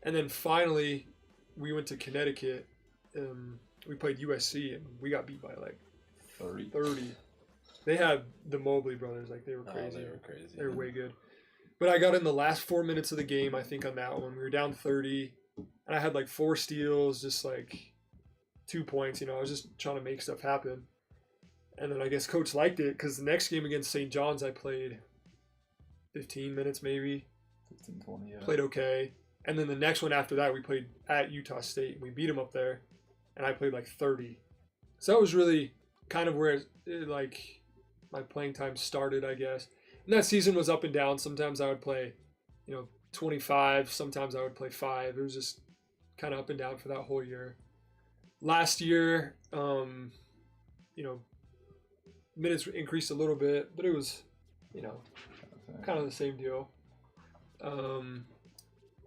Speaker 5: And then finally, we went to Connecticut. We played USC and we got beat by like 30. They had the Mobley brothers. Like they were crazy.
Speaker 4: They were crazy.
Speaker 5: They were way good. But I got in the last 4 minutes of the game, I think, on that one. We were down 30. And I had like 4 steals, just like 2 points. I was just trying to make stuff happen. And then I guess coach liked it because the next game against St. John's, I played 15 minutes maybe.
Speaker 3: 15, 20, yeah.
Speaker 5: Played okay. And then the next one after that, we played at Utah State. And we beat them up there. And I played like 30. So that was really kind of where like my playing time started, I guess. And that season was up and down. Sometimes I would play, 25. Sometimes I would play 5. It was just kind of up and down for that whole year. Last year, minutes increased a little bit, but it was, kind of the same deal. And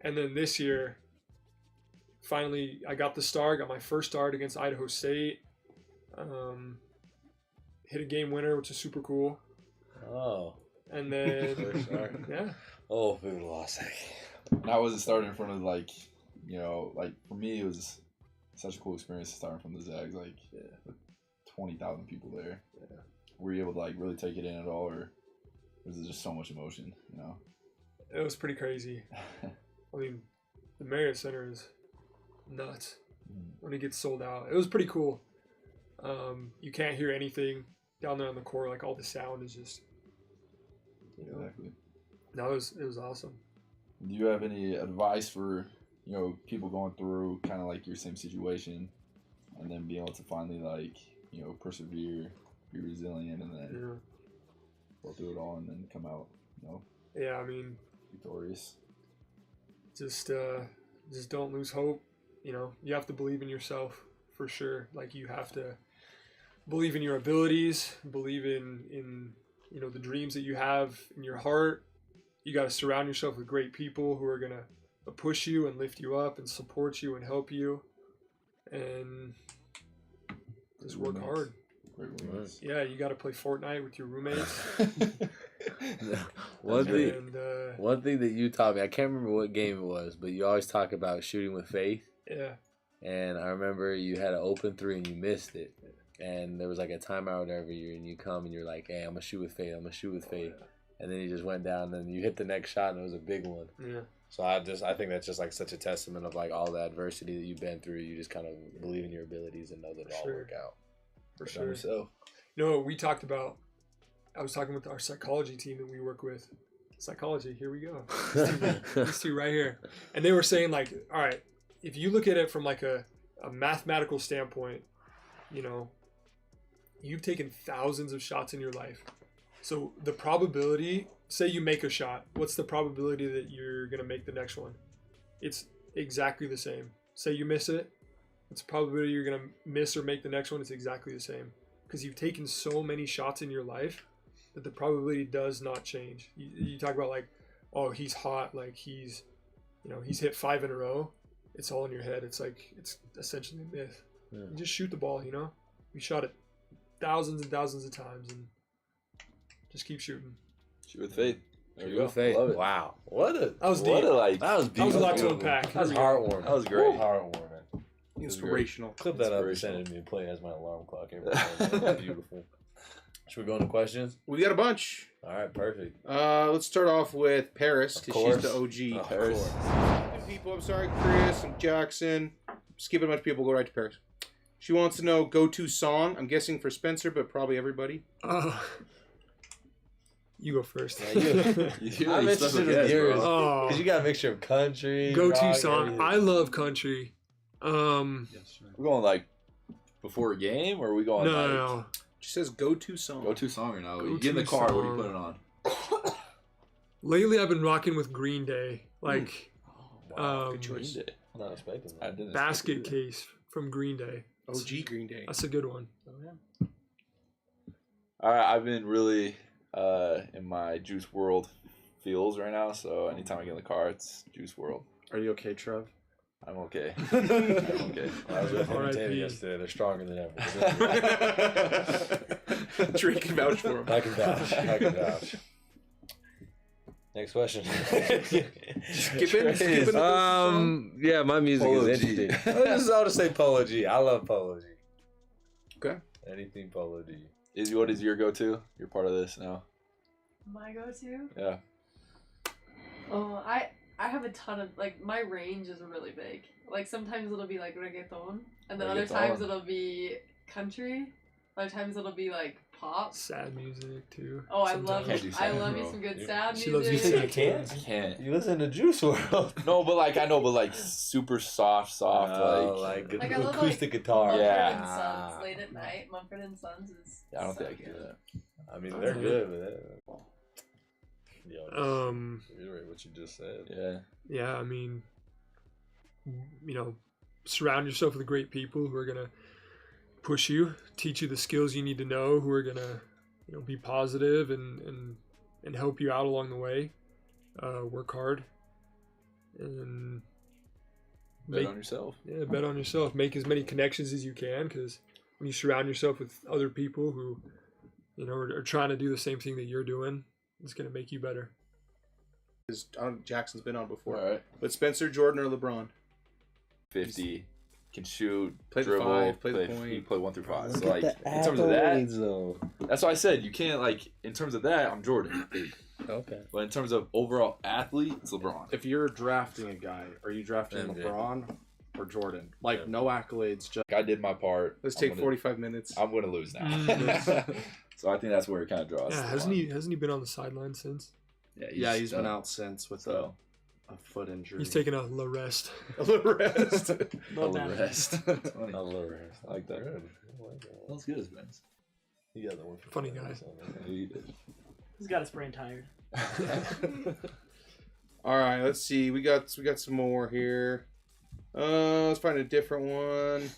Speaker 5: then this year, finally, I got got my first start against Idaho State. Hit a game winner, which is super cool.
Speaker 4: Oh.
Speaker 5: And then,
Speaker 4: First start.
Speaker 5: yeah.
Speaker 4: Oh, we lost.
Speaker 3: And I wasn't starting in front of like for me it was such a cool experience starting from the Zags, like with 20,000 people there. Yeah. Were you able to like really take it in at all, or was it just so much emotion?
Speaker 5: It was pretty crazy. I mean, the Marriott Center is nuts when it gets sold out. It was pretty cool. You can't hear anything down there on the court. Like all the sound is just,
Speaker 3: Exactly.
Speaker 5: No, it was awesome.
Speaker 3: Do you have any advice for people going through kind of like your same situation, and then being able to finally like persevere, be resilient, and then go through it all and then come out
Speaker 5: Yeah, I mean,
Speaker 3: victorious?
Speaker 5: just don't lose hope. You have to believe in yourself for sure. Like you have to believe in your abilities, believe in the dreams that you have in your heart. You got to surround yourself with great people who are going to push you and lift you up and support you and help you, and just work hard.
Speaker 3: Great roommates.
Speaker 5: Yeah, you got to play Fortnite with your roommates.
Speaker 4: One thing that you taught me, I can't remember what game it was, but you always talk about shooting with faith.
Speaker 5: Yeah.
Speaker 4: And I remember you had an open 3 and you missed it. And there was like a timeout every year, and you come and you're like, hey, I'm going to shoot with faith. I'm going to shoot with faith. And then you just went down, and you hit the next shot, and it was a big one.
Speaker 5: Yeah.
Speaker 4: So I think that's just like such a testament of like all the adversity that you've been through. You just kind of believe in your abilities and know that it'll all work out.
Speaker 5: For sure.
Speaker 3: Yourself.
Speaker 5: We talked about, I was talking with our psychology team that we work with. Psychology, here we go. These two right here. And they were saying like, all right, if you look at it from like a mathematical standpoint, you've taken thousands of shots in your life. So the probability, say you make a shot, what's the probability that you're going to make the next one? It's exactly the same. Say you miss it, what's the probability you're going to miss or make the next one? It's exactly the same. Because you've taken so many shots in your life that the probability does not change. You talk about like, oh, he's hot, like he's hit 5 in a row. It's all in your head. It's like, it's essentially a myth. Yeah. You just shoot the ball, We shot it thousands and thousands of times and just keep shooting.
Speaker 3: Shoot with faith. There
Speaker 4: Shoot
Speaker 3: you go.
Speaker 4: with faith.
Speaker 3: Love it.
Speaker 4: Wow.
Speaker 5: That was deep.
Speaker 3: What a like.
Speaker 4: That was beautiful.
Speaker 5: That was a lot to unpack.
Speaker 4: That was heartwarming.
Speaker 3: That was great.
Speaker 4: Heartwarming.
Speaker 1: Inspirational.
Speaker 4: Clip that up and send it to me and play it as my alarm clock every time. That was beautiful. Should we go into questions?
Speaker 1: We got a bunch.
Speaker 4: All right, perfect.
Speaker 1: Let's start off with Paris, because she's the OG.
Speaker 3: Paris.
Speaker 1: And people, I'm sorry, Chris and Jackson. Skipping a bunch of people, go right to Paris. She wants to know go-to song. I'm guessing for Spencer, but probably everybody.
Speaker 5: You go first.
Speaker 4: Yeah, I'm interested in yours.
Speaker 5: Oh,
Speaker 4: Because you got a mixture of country,
Speaker 5: go-to
Speaker 4: rock,
Speaker 5: song.
Speaker 4: everything.
Speaker 5: I love country.
Speaker 3: We're going like before a game, or are we going like
Speaker 5: No.
Speaker 1: She says go-to song.
Speaker 3: go-to song or no? You
Speaker 5: Go-to
Speaker 3: get in the car. What are you
Speaker 5: song.
Speaker 3: putting on?
Speaker 5: Lately, I've been rocking with Green Day, like
Speaker 4: Wow,
Speaker 1: good choice.
Speaker 3: Green Day.
Speaker 4: I'm not expecting
Speaker 3: I
Speaker 4: that.
Speaker 3: didn't.
Speaker 5: Basket
Speaker 3: expect it.
Speaker 5: Case from Green Day.
Speaker 1: OG Green Day.
Speaker 5: That's a good one.
Speaker 3: All right, I've been really in my Juice World feels right now. So anytime I get in the car, it's Juice World.
Speaker 8: Are you okay, Trev?
Speaker 3: I'm okay. I'm okay.
Speaker 4: I was with him and
Speaker 5: R.I.P.
Speaker 4: Taylor yesterday. They're stronger than ever.
Speaker 1: Drake can vouch for him.
Speaker 4: I can vouch. Next question.
Speaker 1: Skipping.
Speaker 4: Yeah, my music
Speaker 3: Polo
Speaker 4: is
Speaker 3: G.
Speaker 4: interesting. I'll just say Polo G. I love Polo G.
Speaker 1: Okay.
Speaker 4: Anything Polo G.
Speaker 3: What is your go-to? You're part of this now.
Speaker 6: My go-to?
Speaker 3: Yeah.
Speaker 6: Oh, I have a ton of, like, my range is really big. Like, sometimes it'll be, like, reggaeton. And then other
Speaker 3: Reggaeton.
Speaker 6: times it'll be country. Other times it'll be, like, pop.
Speaker 5: Sad music too.
Speaker 6: Oh, I love
Speaker 3: Can't do
Speaker 6: I
Speaker 3: sad,
Speaker 6: love me
Speaker 3: bro.
Speaker 6: some good
Speaker 4: You-
Speaker 6: sad
Speaker 5: she
Speaker 6: music.
Speaker 5: loves
Speaker 4: You
Speaker 5: music.
Speaker 4: can't?
Speaker 3: I can't.
Speaker 4: You listen to Juice WRLD.
Speaker 3: No, but like I know, but like super soft,
Speaker 6: Like, I love,
Speaker 4: acoustic guitar.
Speaker 6: Mumford
Speaker 3: Yeah.
Speaker 6: and Sons, late at night. Mumford and Sons is
Speaker 3: Yeah, I don't
Speaker 6: so
Speaker 3: think I can do
Speaker 6: good.
Speaker 3: that.
Speaker 4: I mean, they're good, but reiterate what you just said.
Speaker 3: Yeah.
Speaker 5: Yeah, I mean, surround yourself with great people who are gonna push you, teach you the skills you need to know, who are gonna, be positive and help you out along the way. Work hard and
Speaker 3: Bet on yourself.
Speaker 5: bet on yourself. Make as many connections as you can, because when you surround yourself with other people who, are trying to do the same thing that you're doing, it's gonna make you better.
Speaker 1: Jackson's been on before.
Speaker 3: All right.
Speaker 1: But Spencer, Jordan, or LeBron?
Speaker 3: 50. Can shoot,
Speaker 1: Play the
Speaker 3: dribble,
Speaker 1: five, play the point.
Speaker 3: You play 1 through 5.
Speaker 4: Look
Speaker 3: So
Speaker 4: at
Speaker 3: like
Speaker 4: the
Speaker 3: in terms of that,
Speaker 4: accolades, though.
Speaker 3: that's why I said you can't like in terms of that. I'm Jordan,
Speaker 4: Okay.
Speaker 3: but in terms of overall athlete, it's LeBron.
Speaker 8: If you're drafting a guy, are you drafting
Speaker 4: MJ.
Speaker 8: LeBron or Jordan? Like,
Speaker 4: Yeah.
Speaker 8: no accolades, just
Speaker 3: I did my part.
Speaker 1: Let's
Speaker 3: I'm
Speaker 1: take
Speaker 3: gonna-
Speaker 1: 45 minutes.
Speaker 3: I'm gonna lose now.
Speaker 5: Mm.
Speaker 3: So I think that's where it kind of draws.
Speaker 5: Yeah,
Speaker 3: the
Speaker 5: hasn't
Speaker 3: line.
Speaker 5: he been on the sideline since?
Speaker 8: yeah, he's been
Speaker 3: done.
Speaker 8: out since with
Speaker 3: So
Speaker 8: a foot injury.
Speaker 5: He's taking a la rest.
Speaker 1: A little rest.
Speaker 7: Love
Speaker 3: the
Speaker 7: that.
Speaker 3: rest. That's funny.
Speaker 4: I love her.
Speaker 3: I like that.
Speaker 4: Good. I like that.
Speaker 3: That's good, Spence.
Speaker 4: He got the one for
Speaker 5: Funny
Speaker 4: fun,
Speaker 5: guy.
Speaker 4: so.
Speaker 3: He did.
Speaker 7: He's got his brain tired.
Speaker 1: All right, let's see. We got some more here. Let's find a different one.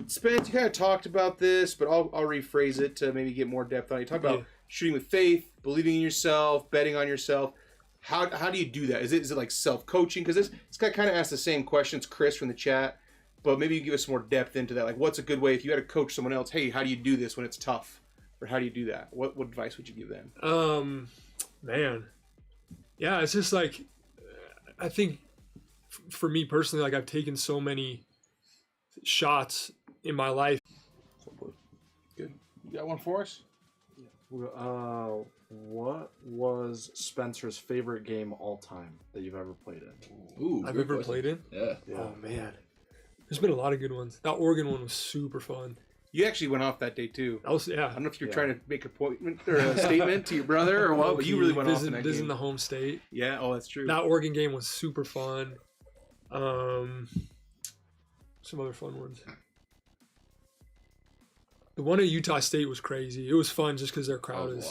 Speaker 1: Spence, you kind of talked about this, but I'll rephrase it to maybe get more depth on it. You talk about
Speaker 5: Yeah.
Speaker 1: shooting with faith, believing in yourself, betting on yourself. How do you do that? Is it like self-coaching? Because this guy kind of asked the same questions, Chris from the chat, but maybe you give us some more depth into that. Like, what's a good way if you had to coach someone else? Hey, how do you do this when it's tough, or how do you do that? What advice would you give them?
Speaker 5: Man, yeah, it's just like, I think for me personally, like I've taken so many shots in my life.
Speaker 1: Good. You got one for us?
Speaker 8: What was Spencer's favorite game all time that you've ever played in?
Speaker 3: Ooh,
Speaker 5: I've
Speaker 3: good
Speaker 5: ever
Speaker 3: question.
Speaker 5: played in.
Speaker 3: Yeah.
Speaker 5: Oh man, there's been a lot of good ones. That Oregon one was super fun.
Speaker 1: You actually went off that day too.
Speaker 5: That was
Speaker 1: I don't know if you're
Speaker 8: Yeah.
Speaker 1: trying to make an appointment or a statement to your brother or what, but you really went off in that
Speaker 5: visiting
Speaker 1: game.
Speaker 5: the home state.
Speaker 1: Yeah, oh, that's true.
Speaker 5: That Oregon game was super fun. Some other fun ones. The one at Utah State was crazy. It was fun just because their
Speaker 3: That
Speaker 5: crowd
Speaker 3: was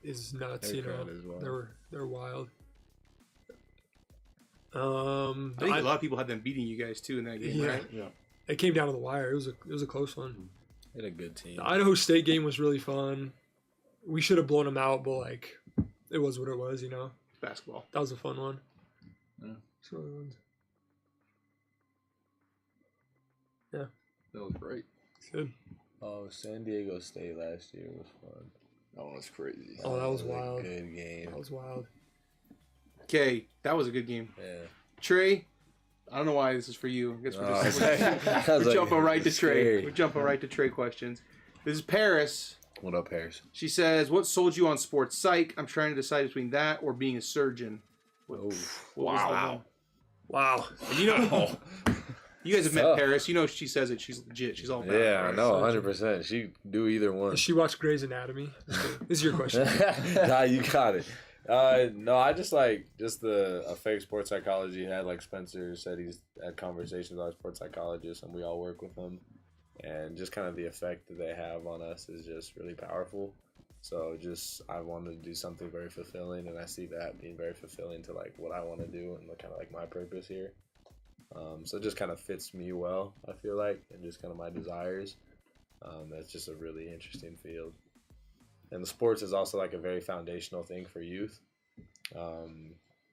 Speaker 5: is
Speaker 3: wild.
Speaker 5: nuts.
Speaker 4: Their
Speaker 5: You know,
Speaker 4: crowd is wild.
Speaker 5: they're wild.
Speaker 1: I think a lot of people had them beating you guys too in that game,
Speaker 5: Yeah.
Speaker 1: right?
Speaker 8: Yeah.
Speaker 5: It came down to the wire. It was a close one.
Speaker 4: They had a good team.
Speaker 5: The Idaho State game was really fun. We should have blown them out, but like, it was what it was. You know,
Speaker 1: Basketball.
Speaker 5: that was a fun one.
Speaker 3: Yeah.
Speaker 5: Some other ones.
Speaker 3: That was great.
Speaker 5: Good.
Speaker 4: Oh, San Diego State last year was fun.
Speaker 3: That one was crazy.
Speaker 5: Oh, that was
Speaker 4: a
Speaker 5: wild.
Speaker 4: good game.
Speaker 5: That was wild.
Speaker 1: Okay, that was a good game.
Speaker 4: Yeah.
Speaker 1: Trey, I don't know why this is for you. I guess we're just
Speaker 4: I was
Speaker 1: we're
Speaker 4: like,
Speaker 1: jumping right to Trey.
Speaker 4: scary.
Speaker 1: We're jumping right to Trey questions. This is Paris.
Speaker 4: What up, Harris?
Speaker 1: She says, "What sold you on sports psych? I'm trying to decide between that or being a surgeon." What,
Speaker 4: Oh,
Speaker 1: what was the one?
Speaker 5: Wow.
Speaker 1: And you know, You guys have met
Speaker 4: Tough.
Speaker 1: Paris. You know she says it. She's legit. She's all about it.
Speaker 4: Yeah, I
Speaker 1: right?
Speaker 4: know, 100%. She do either one.
Speaker 5: Does she watch Grey's Anatomy? This is your question.
Speaker 4: Nah, you got it. No, I just like a fake sports psychology. Had like Spencer said he's had conversations with our sports psychologist, and we all work with them, and just kind of the effect that they have on us is just really powerful. So just I wanted to do something very fulfilling, and I see that being very fulfilling to like what I want to do and kind of like my purpose here. So it just kind of fits me well, I feel like, and just kind of my desires. That's just a really interesting field. And the sports is also like a very foundational thing for youth.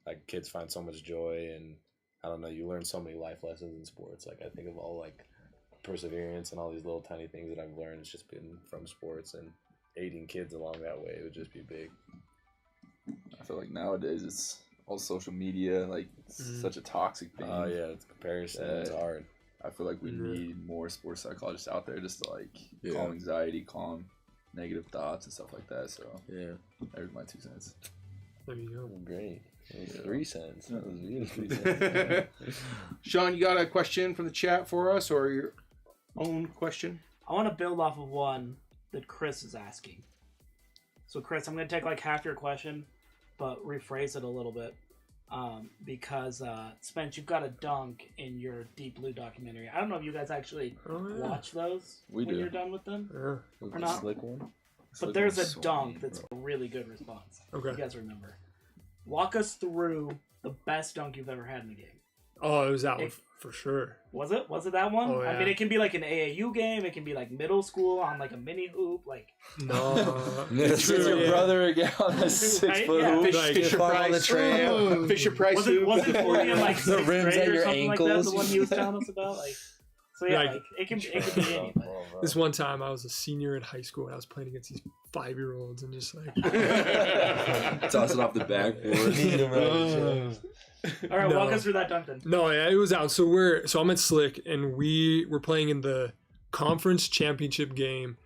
Speaker 4: Like kids find so much joy, and I don't know, you learn so many life lessons in sports. Like I think of all like perseverance and all these little tiny things that I've learned. It's just been from sports, and aiding kids along that way would just be big.
Speaker 3: I feel like nowadays it's all social media, like such a toxic thing.
Speaker 4: Oh yeah, it's comparison. It's hard.
Speaker 3: I feel like we need more sports psychologists out there just to like
Speaker 4: Yeah.
Speaker 3: calm anxiety, calm negative thoughts and stuff like that. So
Speaker 4: Yeah,
Speaker 3: there's my 2 cents.
Speaker 5: There you go.
Speaker 4: great. It was 3 cents. That was beautiful.
Speaker 1: Sean, you got a question from the chat for us, or your own question?
Speaker 7: I want to build off of one that Chris is asking. So, Chris, I'm going to take like half your question, but rephrase it a little bit. Because, Spence, you've got a dunk in your Deep Blue documentary. I don't know if you guys actually watch those
Speaker 3: We
Speaker 7: when
Speaker 3: do.
Speaker 7: you're done with them.
Speaker 5: Yeah.
Speaker 7: Or not.
Speaker 4: Slick one.
Speaker 7: But there's a dunk that's a really good response.
Speaker 5: Okay.
Speaker 7: You guys remember. Walk us through the best dunk you've ever had in a game.
Speaker 5: Oh, it was that one for sure.
Speaker 7: Was it? Was it that one?
Speaker 5: Oh,
Speaker 7: I
Speaker 5: yeah.
Speaker 7: mean, it can be like an AAU game. It can be like middle school on like a mini hoop. Like,
Speaker 5: No.
Speaker 3: It's your brother again on a 6 foot
Speaker 7: Yeah.
Speaker 3: hoop.
Speaker 5: Like,
Speaker 1: Fisher
Speaker 4: far on the
Speaker 1: Price.
Speaker 4: tram.
Speaker 1: Fisher Price.
Speaker 7: was it for you in like
Speaker 4: The
Speaker 7: sixth
Speaker 4: rims
Speaker 7: grade
Speaker 4: at
Speaker 7: or
Speaker 4: your
Speaker 7: something like that?
Speaker 4: ankles.
Speaker 7: The one he was telling us about. Like, so yeah,
Speaker 5: Like-
Speaker 7: like it can be anything.
Speaker 5: This one time I was a senior in high school and I was playing against these 5-year-olds and just like
Speaker 3: Toss it off the backboard.
Speaker 7: All right,
Speaker 5: No.
Speaker 7: walk us through that dunk then.
Speaker 5: no, yeah, it was out. So I'm at Slick and we were playing in the conference championship game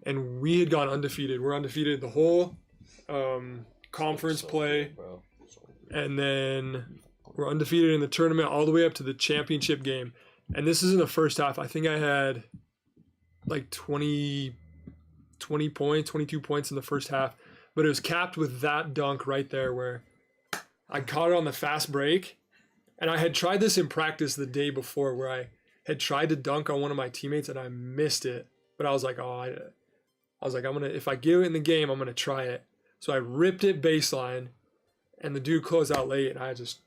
Speaker 5: and we had gone undefeated. We're undefeated the whole conference play, and then we're undefeated in the tournament all the way up to the championship game. And this is in the first half. I think I had like 20 points, 22 points in the first half. But it was capped with that dunk right there where I caught it on the fast break. And I had tried this in practice the day before where I had tried to dunk on one of my teammates and I missed it. But I was like, if I get it in the game, I'm going to try it. So I ripped it baseline and the dude closed out late and I just,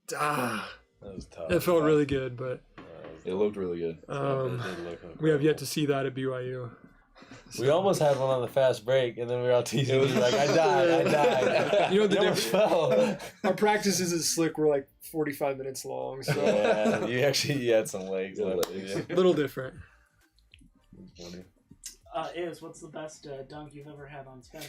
Speaker 4: That was tough.
Speaker 5: it felt really good. But
Speaker 3: It looked really good.
Speaker 5: we have yet to see that at BYU.
Speaker 4: We almost had one on the fast break, and then we were all teasing. We were like, I died.
Speaker 5: You know, the
Speaker 4: almost fell.
Speaker 5: Our practices at Slick were like 45 minutes long, so
Speaker 4: Yeah, you had some legs left.
Speaker 5: a little different.
Speaker 7: What's the best dunk you've ever had on Spence?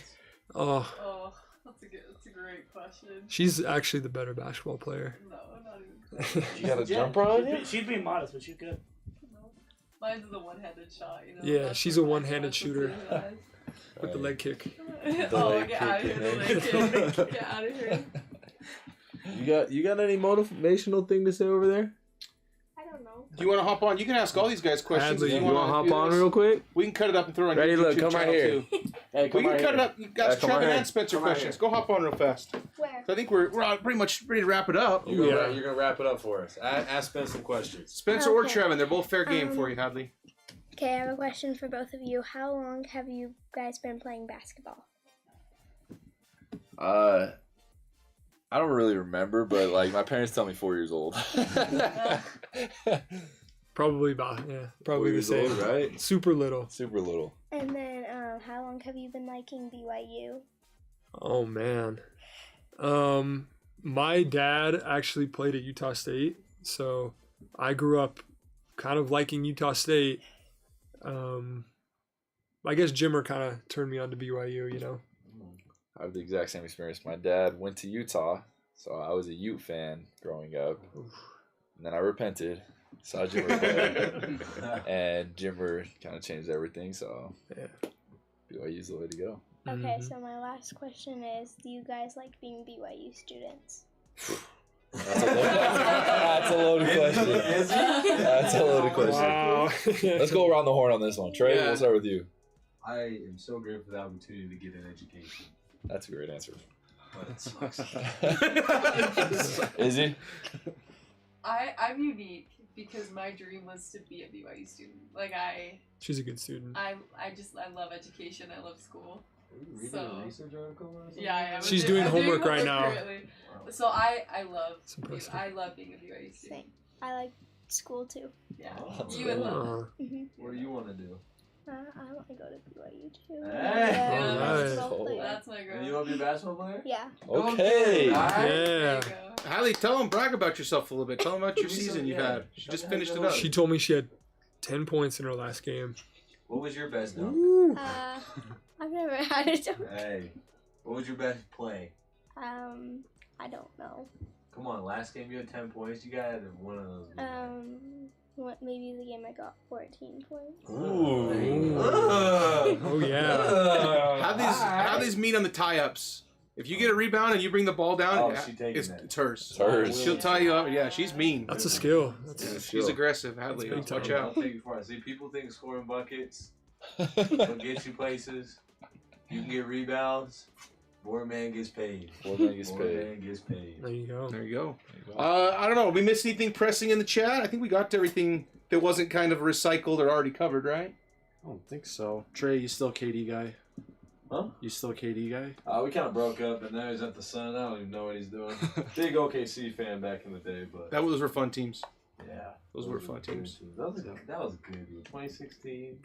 Speaker 5: Oh,
Speaker 6: Oh, that's a great question.
Speaker 5: she's actually the better basketball player.
Speaker 6: No, not even close.
Speaker 4: You got a
Speaker 7: Yeah,
Speaker 4: jumper on you?
Speaker 7: She's being modest, but she's good.
Speaker 6: No. Mine's is a one-handed shot, you know.
Speaker 5: Yeah,
Speaker 6: That's
Speaker 5: she's a
Speaker 6: what
Speaker 5: one-handed
Speaker 6: that's
Speaker 5: shooter.
Speaker 6: what it
Speaker 5: With the leg kick.
Speaker 6: is. Oh,
Speaker 4: leg
Speaker 6: get out of
Speaker 4: kick,
Speaker 6: here, the
Speaker 4: man.
Speaker 6: leg kick. Get out of here.
Speaker 4: You got any motivational thing to say over there?
Speaker 6: I don't know.
Speaker 1: Do you want to hop on? You can ask all these guys questions.
Speaker 5: Adley,
Speaker 1: if
Speaker 4: You
Speaker 1: wanna
Speaker 4: want to hop
Speaker 1: do
Speaker 4: on
Speaker 1: this.
Speaker 4: real quick?
Speaker 1: We can cut it up and throw it on
Speaker 4: Ready?
Speaker 1: your
Speaker 4: Look,
Speaker 1: YouTube
Speaker 4: come right
Speaker 1: channel,
Speaker 4: here.
Speaker 1: too.
Speaker 4: Hey,
Speaker 1: We can cut it up. You guys,
Speaker 4: come right
Speaker 1: Trevor
Speaker 4: here.
Speaker 1: and Spencer
Speaker 4: Come right
Speaker 1: questions. Go hop on real fast.
Speaker 6: Where?
Speaker 1: So I think we're all pretty much ready to wrap it up.
Speaker 4: You're
Speaker 5: Yeah.
Speaker 4: gonna wrap it up for us. Ask Spence some questions.
Speaker 1: Spencer or
Speaker 9: Okay.
Speaker 1: Trevin, they're both fair game for you, Hadley.
Speaker 9: Okay, I have a question for both of you. How long have you guys been playing basketball?
Speaker 3: I don't really remember, but like my parents tell me 4 years old.
Speaker 5: Probably about, yeah, probably
Speaker 3: 4
Speaker 5: the
Speaker 3: years
Speaker 5: same.
Speaker 3: old, right?
Speaker 5: Super little.
Speaker 3: Super little.
Speaker 9: And then, how long have you been liking BYU?
Speaker 5: Oh man. My dad actually played at Utah State, so I grew up kind of liking Utah State. I guess Jimmer kind of turned me on to BYU, you know.
Speaker 3: I have the exact same experience. My dad went to Utah, so I was a Ute fan growing up. And then I repented, saw Jimmer play, and Jimmer kind of changed everything, so
Speaker 5: Yeah.
Speaker 3: BYU's the way to go.
Speaker 9: Okay,
Speaker 5: Mhm.
Speaker 9: so my last question is, do you guys like being BYU students?
Speaker 3: That's a loaded question. That's a loaded question.
Speaker 5: Wow.
Speaker 3: Let's go around the horn on this one. Trey,
Speaker 1: Yeah.
Speaker 3: we'll start with you.
Speaker 2: I am so grateful for the opportunity to get an education.
Speaker 3: That's a great answer.
Speaker 2: But it sucks.
Speaker 3: Izzy?
Speaker 6: I'm unique because my dream was to be a BYU student. Like
Speaker 5: She's a good student.
Speaker 6: I love education. I love school.
Speaker 2: Are you reading
Speaker 6: So-
Speaker 2: a research article or something?
Speaker 6: Yeah, I am.
Speaker 5: She's
Speaker 6: I'm
Speaker 5: doing homework right now.
Speaker 6: currently.
Speaker 2: Wow.
Speaker 6: So I love
Speaker 5: It's impressive.
Speaker 6: I love being a BYU student.
Speaker 9: Same. I like school too.
Speaker 6: Yeah,
Speaker 2: Oh.
Speaker 6: you would love.
Speaker 2: What do you want to do?
Speaker 9: I want to go to BYU too.
Speaker 2: Hey.
Speaker 9: Yeah,
Speaker 5: Alright.
Speaker 9: basketball player.
Speaker 6: That's my
Speaker 2: And
Speaker 6: girl.
Speaker 2: you want to be a basketball player?
Speaker 9: Yeah.
Speaker 3: Okay.
Speaker 2: Alright.
Speaker 6: There
Speaker 5: Yeah.
Speaker 6: you go.
Speaker 1: Hallie, tell them, brag about yourself a little bit. Tell them about your
Speaker 2: Give me
Speaker 1: season
Speaker 2: some-
Speaker 1: you've
Speaker 2: yeah.
Speaker 1: had. She
Speaker 2: Show
Speaker 1: just
Speaker 2: me how
Speaker 1: finished
Speaker 2: you
Speaker 1: it
Speaker 2: do
Speaker 1: up.
Speaker 2: it.
Speaker 5: She told me she had 10 points in her last game.
Speaker 2: What was your best dunk?
Speaker 5: Ooh.
Speaker 9: I've never had a dunk.
Speaker 2: Hey. What was your best play?
Speaker 9: I don't know.
Speaker 2: Come on, last game you had 10 points. You got one of those.
Speaker 9: Maybe the game I got 14 points.
Speaker 3: Ooh.
Speaker 5: Oh, yeah.
Speaker 1: How these meet on the tie-ups? If you get a rebound and you bring the ball down,
Speaker 2: Oh, she taking
Speaker 1: it's
Speaker 2: that.
Speaker 1: hers.
Speaker 3: It's hers.
Speaker 1: She'll tie you up. Yeah, she's mean.
Speaker 5: That's a skill.
Speaker 1: She's aggressive, Hadley.
Speaker 5: That's big
Speaker 1: Watch
Speaker 5: time.
Speaker 2: I'll
Speaker 1: out.
Speaker 2: take you for it. See, people think scoring buckets will get you places. You can get rebounds. Board man gets paid.
Speaker 3: Board man gets
Speaker 2: Board
Speaker 3: paid.
Speaker 2: man gets paid.
Speaker 5: There you go.
Speaker 1: There you go.
Speaker 3: There you go.
Speaker 1: I don't know. We missed anything pressing in the chat? I think we got to everything that wasn't kind of recycled or already covered, right?
Speaker 8: I don't think so. Trey, you still KD guy?
Speaker 2: Huh?
Speaker 8: You still KD guy?
Speaker 2: We kind of broke up, and now he's at the Sun. I don't even know what he's doing. Big OKC fan back in the day, but
Speaker 1: Those were fun teams.
Speaker 2: yeah,
Speaker 1: Those were fun
Speaker 2: good
Speaker 1: teams.
Speaker 2: That was a good year. 2016.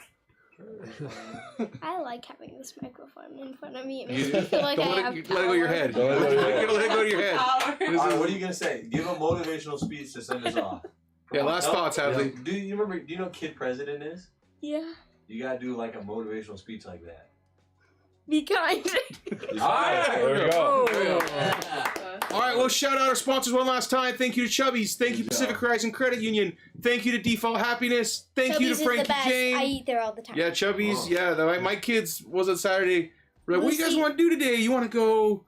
Speaker 9: I like having this microphone in front of me. It
Speaker 1: You
Speaker 9: makes me feel like
Speaker 1: don't
Speaker 9: I
Speaker 1: let
Speaker 9: have
Speaker 1: it go to your
Speaker 9: power.
Speaker 1: head.
Speaker 3: Don't let it go to your head.
Speaker 1: Let it go to your head.
Speaker 6: Power.
Speaker 2: Alright, what are you gonna say? Give a motivational speech to send us off. Come
Speaker 1: Yeah,
Speaker 2: on,
Speaker 1: last
Speaker 2: tell-
Speaker 1: thoughts, Hadley.
Speaker 2: Do you remember? Do you know what Kid President is?
Speaker 9: Yeah.
Speaker 2: You gotta do like a motivational speech like that.
Speaker 9: Be kind.
Speaker 2: Alright,
Speaker 3: There we go.
Speaker 1: All right, well, shout out our sponsors one last time. Thank you to Chubby's. Thank you
Speaker 2: Good
Speaker 1: Pacific
Speaker 2: job.
Speaker 1: Horizon Credit Union. Thank you to Default Happiness. Thank you
Speaker 9: Chubby's
Speaker 1: to
Speaker 9: is
Speaker 1: Frankie
Speaker 9: the best.
Speaker 1: Jane.
Speaker 9: I eat there all the time.
Speaker 1: Yeah, Chubby's.
Speaker 2: Oh.
Speaker 1: Yeah, my kids was on Saturday. We're like, what do you guys
Speaker 9: Lucy-
Speaker 1: want to do today? You want to go,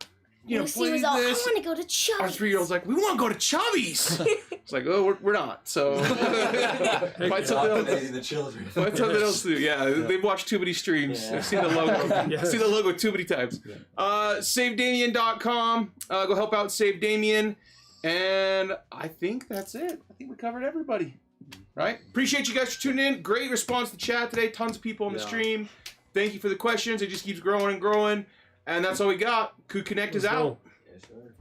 Speaker 9: Lucy
Speaker 1: play
Speaker 9: was all,
Speaker 1: this?
Speaker 9: I want to go to
Speaker 1: Our
Speaker 9: Chubby's.
Speaker 1: 3-year-old's like, we want to go to Chubby's. It's like, oh, we're not. So find something else.
Speaker 2: Dominating the children.
Speaker 1: Find something else to do. Yeah, they've watched too many streams.
Speaker 2: Yeah.
Speaker 1: I've seen the logo.
Speaker 5: Yes.
Speaker 1: I've seen the logo too many times. SaveDamien.com. Go help out Save Damien. And I think that's it. I think we covered everybody. Right? Appreciate you guys for tuning in. Great response to chat today. Tons of people on the
Speaker 8: Yeah.
Speaker 1: stream. Thank you for the questions. It just keeps growing and growing. And that's all we got. Coug Connect is
Speaker 5: Let's
Speaker 1: out.
Speaker 5: go.
Speaker 2: Yeah, sure.